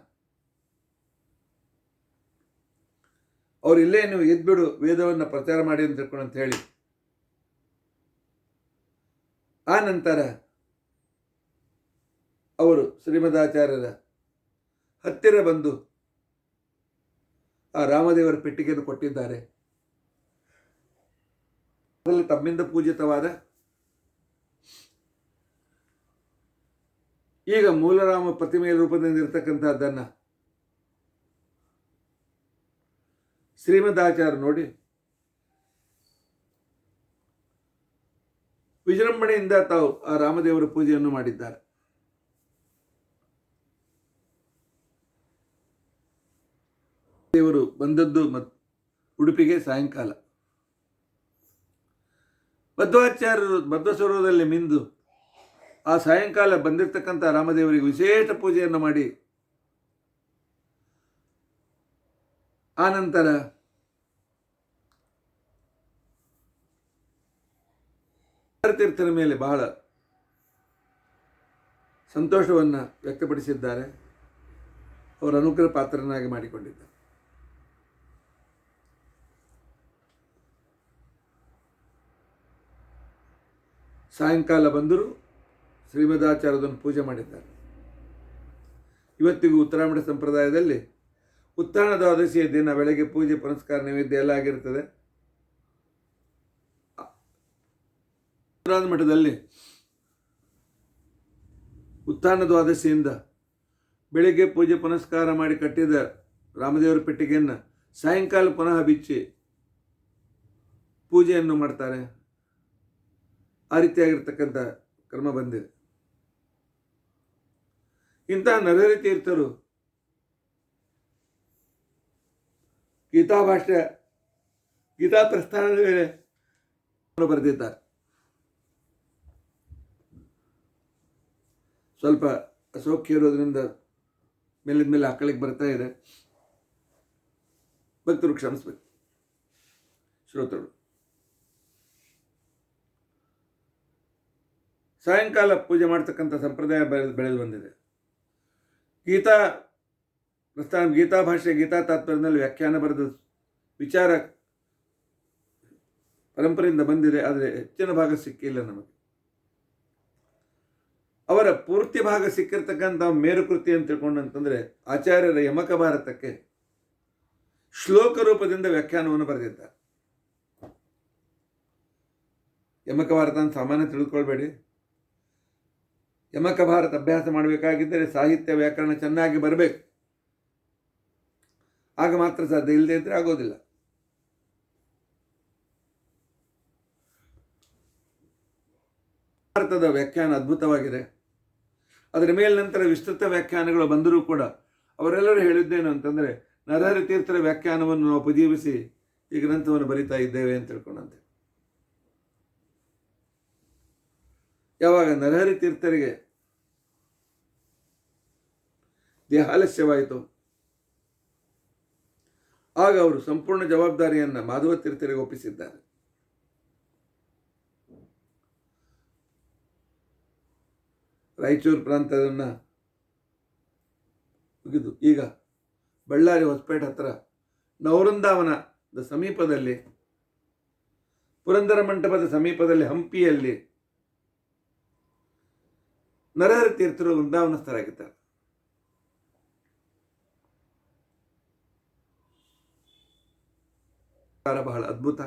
Speaker 1: ಅವ್ರು ಇಲ್ಲೇ ನೀವು ಎದ್ಬಿಡು, ವೇದವನ್ನು ಪ್ರಚಾರ ಮಾಡಿ ಅಂತ ತಿಳ್ಕೊಂಡು ಅಂತ ಹೇಳಿ, ಆ ನಂತರ ಅವರು ಶ್ರೀಮದಾಚಾರ್ಯರ ಹತ್ತಿರ ಬಂದು ಆ ರಾಮದೇವರ ಪೆಟ್ಟಿಗೆಯನ್ನು ಕೊಟ್ಟಿದ್ದಾರೆ. ಅದರಲ್ಲಿ ತಮ್ಮಿಂದ ಪೂಜಿತವಾದ ಈಗ ಮೂಲರಾಮ ಪ್ರತಿಮೆಯ ರೂಪದಿಂದ ಇರತಕ್ಕಂಥದ್ದನ್ನು ಶ್ರೀಮದಾಚಾರ್ಯ ನೋಡಿ ವಿಜೃಂಭಣೆಯಿಂದ ತಾವು ಆ ರಾಮದೇವರ ಪೂಜೆಯನ್ನು ಮಾಡಿದ್ದಾರೆ. ದೇವರು ಬಂದದ್ದು ಉಡುಪಿಗೆ ಸಾಯಂಕಾಲ. ಮಧ್ವಾಚಾರ್ಯರು ಮಧ್ವಸ್ವರೂಪದಲ್ಲಿ ಮಿಂದು ಆ ಸಾಯಂಕಾಲ ಬಂದಿರತಕ್ಕಂಥ ರಾಮದೇವರಿಗೆ ವಿಶೇಷ ಪೂಜೆಯನ್ನು ಮಾಡಿ, ಆನಂತರ ತೀರ್ಥರ ಮೇಲೆ ಬಹಳ ಸಂತೋಷವನ್ನು ವ್ಯಕ್ತಪಡಿಸಿದ್ದಾರೆ. ಅವರ ಅನುಗ್ರಹ ಪಾತ್ರನಾಗಿ ಮಾಡಿಕೊಂಡಿದ್ದಾರೆ. ಸಾಯಂಕಾಲ ಬಂದರೂ ಶ್ರೀಮದಾಚಾರ್ಯರನ್ನು ಪೂಜೆ ಮಾಡಿದ್ದಾರೆ. ಇವತ್ತಿಗೂ ಉತ್ತರಾಯಣ ಸಂಪ್ರದಾಯದಲ್ಲಿ ಉತ್ಥಾನ ದ್ವಾದಶಿಯ ದಿನ ಬೆಳಗ್ಗೆ ಪೂಜೆ ಪುನಸ್ಕಾರ ನೈವೇದ್ಯ ಎಲ್ಲ ಆಗಿರ್ತದೆ. ಮಠದಲ್ಲಿ ಉತ್ಥಾನ ದ್ವಾದಶಿಯಿಂದ ಬೆಳಗ್ಗೆ ಪೂಜೆ ಪುನಸ್ಕಾರ ಮಾಡಿ ಕಟ್ಟಿದ ರಾಮದೇವರ ಪೆಟ್ಟಿಗೆಯನ್ನು ಸಾಯಂಕಾಲ ಪುನಃ ಬಿಚ್ಚಿ ಪೂಜೆಯನ್ನು ಮಾಡ್ತಾರೆ. ಆ ರೀತಿಯಾಗಿರ್ತಕ್ಕಂಥ ಕ್ರಮ ಬಂದಿದೆ. ಇಂತಹ ನರಹರಿ ತೀರ್ಥರು ಗೀತಾಭಾಷ್ಯ ಗೀತಾ ಪ್ರಸ್ಥಾನದ ಮೇಲೆ ಬರೆದಿದ್ದಾರೆ. ಸ್ವಲ್ಪ ಅಸೌಖ್ಯ ಇರೋದ್ರಿಂದ ಮೇಲಿದ ಮೇಲೆ ಆಕಳಿಗೆ ಬರ್ತಾ ಇದೆ, ಭಕ್ತರು ಕ್ಷಮಿಸ್ಬೇಕು. ಶ್ರೋತೃಗಳು, ಸಾಯಂಕಾಲ ಪೂಜೆ ಮಾಡ್ತಕ್ಕಂಥ ಸಂಪ್ರದಾಯ ಬೆಳೆದು ಬಂದಿದೆ. ಗೀತಾ ಪ್ರಸ್ಥಾನ, ಗೀತಾ ಭಾಷೆ, ಗೀತಾ ತಾತ್ಪರ್ಯದಲ್ಲಿ ವ್ಯಾಖ್ಯಾನ ಬರೆದ ವಿಚಾರ ಪರಂಪರೆಯಿಂದ ಬಂದಿದೆ. ಆದರೆ ಹೆಚ್ಚಿನ ಭಾಗ ಸಿಕ್ಕಿಲ್ಲ ನಮಗೆ. ಅವರ ಪೂರ್ತಿ ಭಾಗ ಸಿಕ್ಕಿರ್ತಕ್ಕಂಥ ಮೇರುಕೃತಿ ಅಂತ ತಿಳ್ಕೊಂಡಂತಂದರೆ ಆಚಾರ್ಯರ ಯಮಕ ಭಾರತಕ್ಕೆ ಶ್ಲೋಕ ರೂಪದಿಂದ ವ್ಯಾಖ್ಯಾನವನ್ನು ಬರೆದಿದ್ದಾರೆ. ಯಮಕ ಭಾರತ ಅಂತ ಸಾಮಾನ್ಯ ತಿಳ್ಕೊಳ್ಬೇಡಿ. ಯಮಕ ಭಾರತ ಅಭ್ಯಾಸ ಮಾಡಬೇಕಾಗಿದ್ದರೆ ಸಾಹಿತ್ಯ ವ್ಯಾಕರಣ ಚೆನ್ನಾಗಿ ಬರಬೇಕು, ಆಗ ಮಾತ್ರ ಸಾಧ್ಯ. ಇಲ್ಲದೆ ಇದ್ರೆ ಆಗೋದಿಲ್ಲ. ಭಾರತದ ವ್ಯಾಖ್ಯಾನ ಅದ್ಭುತವಾಗಿದೆ. ಅದರ ಮೇಲೆ ನಂತರ ವಿಸ್ತೃತ ವ್ಯಾಖ್ಯಾನಗಳು ಬಂದರೂ ಕೂಡ ಅವರೆಲ್ಲರೂ ಹೇಳಿದ್ದೇನು ಅಂತಂದರೆ, ನರಹರಿ ತೀರ್ಥರ ವ್ಯಾಖ್ಯಾನವನ್ನು ನಾವು ಉಪಜೀವಿಸಿ ಈ ಗ್ರಂಥವನ್ನು ಬರಿತಾ ಇದ್ದೇವೆ ಅಂತ ತಿಳ್ಕೊಂಡಂತೆ. ಯಾವಾಗ ನರಹರಿ ತೀರ್ಥರಿಗೆ ದೇಹಾಲಸ್ಯವಾಯಿತು, ಆಗ ಅವರು ಸಂಪೂರ್ಣ ಜವಾಬ್ದಾರಿಯನ್ನು ಮಾಧವ ತೀರ್ಥರಿಗೆ ಒಪ್ಪಿಸಿದ್ದಾರೆ. ರಾಯಚೂರು ಪ್ರಾಂತದನ್ನು ಮುಗಿದು ಈಗ ಬಳ್ಳಾರಿ ಹೊಸಪೇಟೆ ಹತ್ರ ನವವೃಂದಾವನದ ಸಮೀಪದಲ್ಲಿ, ಪುರಂದರ ಮಂಟಪದ ಸಮೀಪದಲ್ಲಿ, ಹಂಪಿಯಲ್ಲಿ ನರಹರಿ ತೀರ್ಥರು ವೃಂದಾವನಸ್ಥರಾಗಿದ್ದಾರೆ. ಬಹಳ ಅದ್ಭುತ.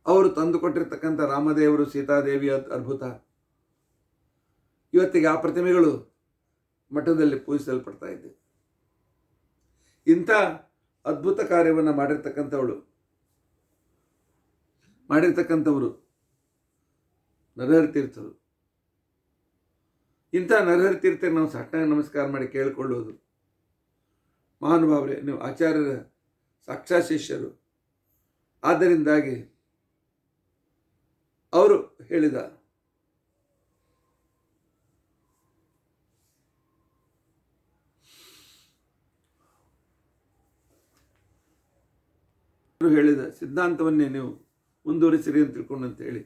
Speaker 1: ಅವರು ತಂದುಕೊಟ್ಟಿರ್ತಕ್ಕಂಥ ರಾಮದೇವರು, ಸೀತಾದೇವಿ ಅದ್ಭುತ. ಇವತ್ತಿಗೆ ಆ ಪ್ರತಿಮೆಗಳು ಮಠದಲ್ಲಿ ಪೂಜಿಸಲ್ಪಡ್ತಾ ಇದ್ದೆ. ಇಂಥ ಅದ್ಭುತ ಕಾರ್ಯವನ್ನು ಮಾಡಿರ್ತಕ್ಕಂಥವರು ನರಹರಿ ತೀರ್ಥರು. ಇಂಥ ನರಹರಿ ತೀರ್ಥರಿಗೆ ನಾವು ಸಾಷ್ಟಾಂಗ ನಮಸ್ಕಾರ ಮಾಡಿ ಕೇಳಿಕೊಳ್ಳುವುದು, ಮಹಾನುಭಾವರೇ, ನೀವು ಆಚಾರ್ಯರ ಸಾಕ್ಷಾತ್ ಶಿಷ್ಯರು. ಆದ್ದರಿಂದಾಗಿ ಅವರು ಹೇಳಿದ ಸಿದ್ಧಾಂತವನ್ನೇ ನೀವು ಮುಂದುವರಿಸಿರಿ ಅಂತ ತಿಳ್ಕೊಂಡಂತ ಹೇಳಿ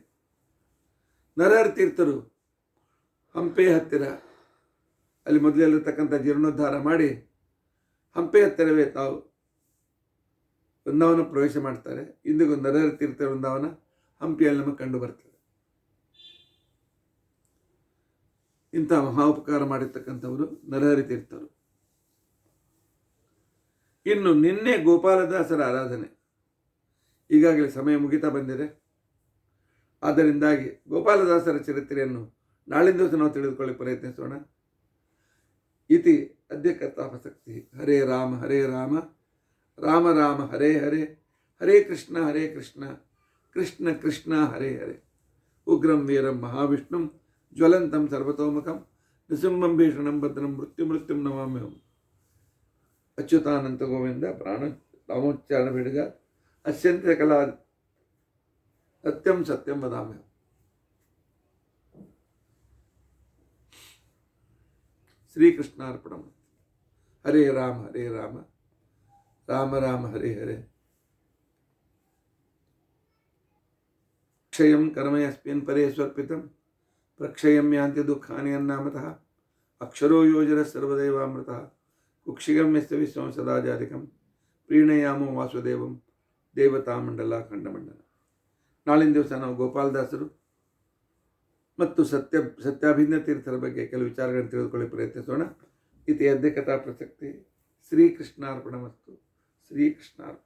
Speaker 1: ನರಹರಿ ತೀರ್ಥರು ಹಂಪೆ ಹತ್ತಿರ, ಅಲ್ಲಿ ಮೊದಲಿರತಕ್ಕಂಥ ಜೀರ್ಣೋದ್ಧಾರ ಮಾಡಿ ಹಂಪೆ ಹತ್ತಿರವೇ ತಾವು ವೃಂದಾವನ ಪ್ರವೇಶ ಮಾಡ್ತಾರೆ. ಇಂದಿಗೂ ನರಹರಿ ತೀರ್ಥ ವೃಂದಾವನ ಹಂಪಿಯಲ್ಲಿ ನಮಗೆ ಕಂಡು ಬರ್ತದೆ. ಇಂಥ ಮಹಾ ಉಪಕಾರ ಮಾಡಿರ್ತಕ್ಕಂಥವರು ನರಹರಿ ತೀರ್ಥರು. ಇನ್ನು ನಿನ್ನೆ ಗೋಪಾಲದಾಸರ ಆರಾಧನೆ. ಈಗಾಗಲೇ ಸಮಯ ಮುಗಿತಾ ಬಂದಿದೆ. ಆದ್ದರಿಂದಾಗಿ ಗೋಪಾಲದಾಸರ ಚರಿತ್ರೆಯನ್ನು ನಾಳಿನ ದಿವಸ ನಾವು ತಿಳಿದುಕೊಳ್ಳಿ ಪ್ರಯತ್ನಿಸೋಣ. ಇತಿ ಅದ್ಯ ಕಥಾಪಸಕ್ತಿ. ಹರೇ ರಾಮ ಹರೇ ರಾಮ, ರಾಮ ರಾಮ ಹರೇ ಹರೇ, ಹರೇ ಕೃಷ್ಣ ಕೃಷ್ಣ ಕೃಷ್ಣ ಹರೇ ಹರೇ. ಉಗ್ರಂ ವೀರಂ ಮಹಾವಿಷ್ಣುಂ ಜ್ವಲಂತಂ ಸರ್ವತೋಮುಖಂ ನೃಸಿಂಹಂ ಭೀಷಣಂ ಭದ್ರಂ ಮೃತ್ಯುಂ ನಮಾಮ್ಯಹಂ. ಅಚ್ಯುತಾನಂತ ಗೋವಿಂದ ಪ್ರಾಣ ರಾಮೋಚ್ಚಾರಣ ಬೇಡಿದ ಅತ್ಯಂತ ಕಲಾ ಸತ್ಯಂ ವದಾಮ್ಯಹಂ. ಶ್ರೀಕೃಷ್ಣಾರ್ಪಣಂ. ಹರೇ ರಾಮ ರಾಮ ರಾಮ ಹರೇ ಹರೇ. ಕ್ಷಯಂ ಕರ್ಮಯಸ್ಮಿನ್ ಪರೇ ಸ್ವರ್ಪಿತಂ ಪ್ರಕ್ಷಯಂ ಯಾಂತಿ ದುಃಖಾನಿ ಅನ್ನಾಮತಃ ಅಕ್ಷರೋ ಯೋಜನ ಸರ್ವದೇವಾಮೃತಃ ಕುಕ್ಷಿಗಂ ಯಸ್ಯ ವಿಶ್ವಂ ಸದಾಜಾತಿಕಂ ಪ್ರೀಣಯಾಮೋ ವಾಸುದೇವಂ ದೇವತಾಮಂಡಲ ಖಂಡಮಂಡಲ. ನಾಳಿನ ದಿವಸ ನಾವು ಗೋಪಾಲದಾಸರು ಮತ್ತು ಸತ್ಯಾಭಿಜ್ಞ ತೀರ್ಥರ ಬಗ್ಗೆ ಕೆಲವು ವಿಚಾರಗಳನ್ನು ತಿಳಿದುಕೊಳ್ಳಿ ಪ್ರಯತ್ನಿಸೋಣ. ಇತಿ ಅದ್ಯ ಕಥಾ ಪ್ರಸಕ್ತಿ. ಶ್ರೀಕೃಷ್ಣಾರ್ಪಣಮಸ್ತು. ಶ್ರೀಕೃಷ್ಣಾರ್ಪಣ.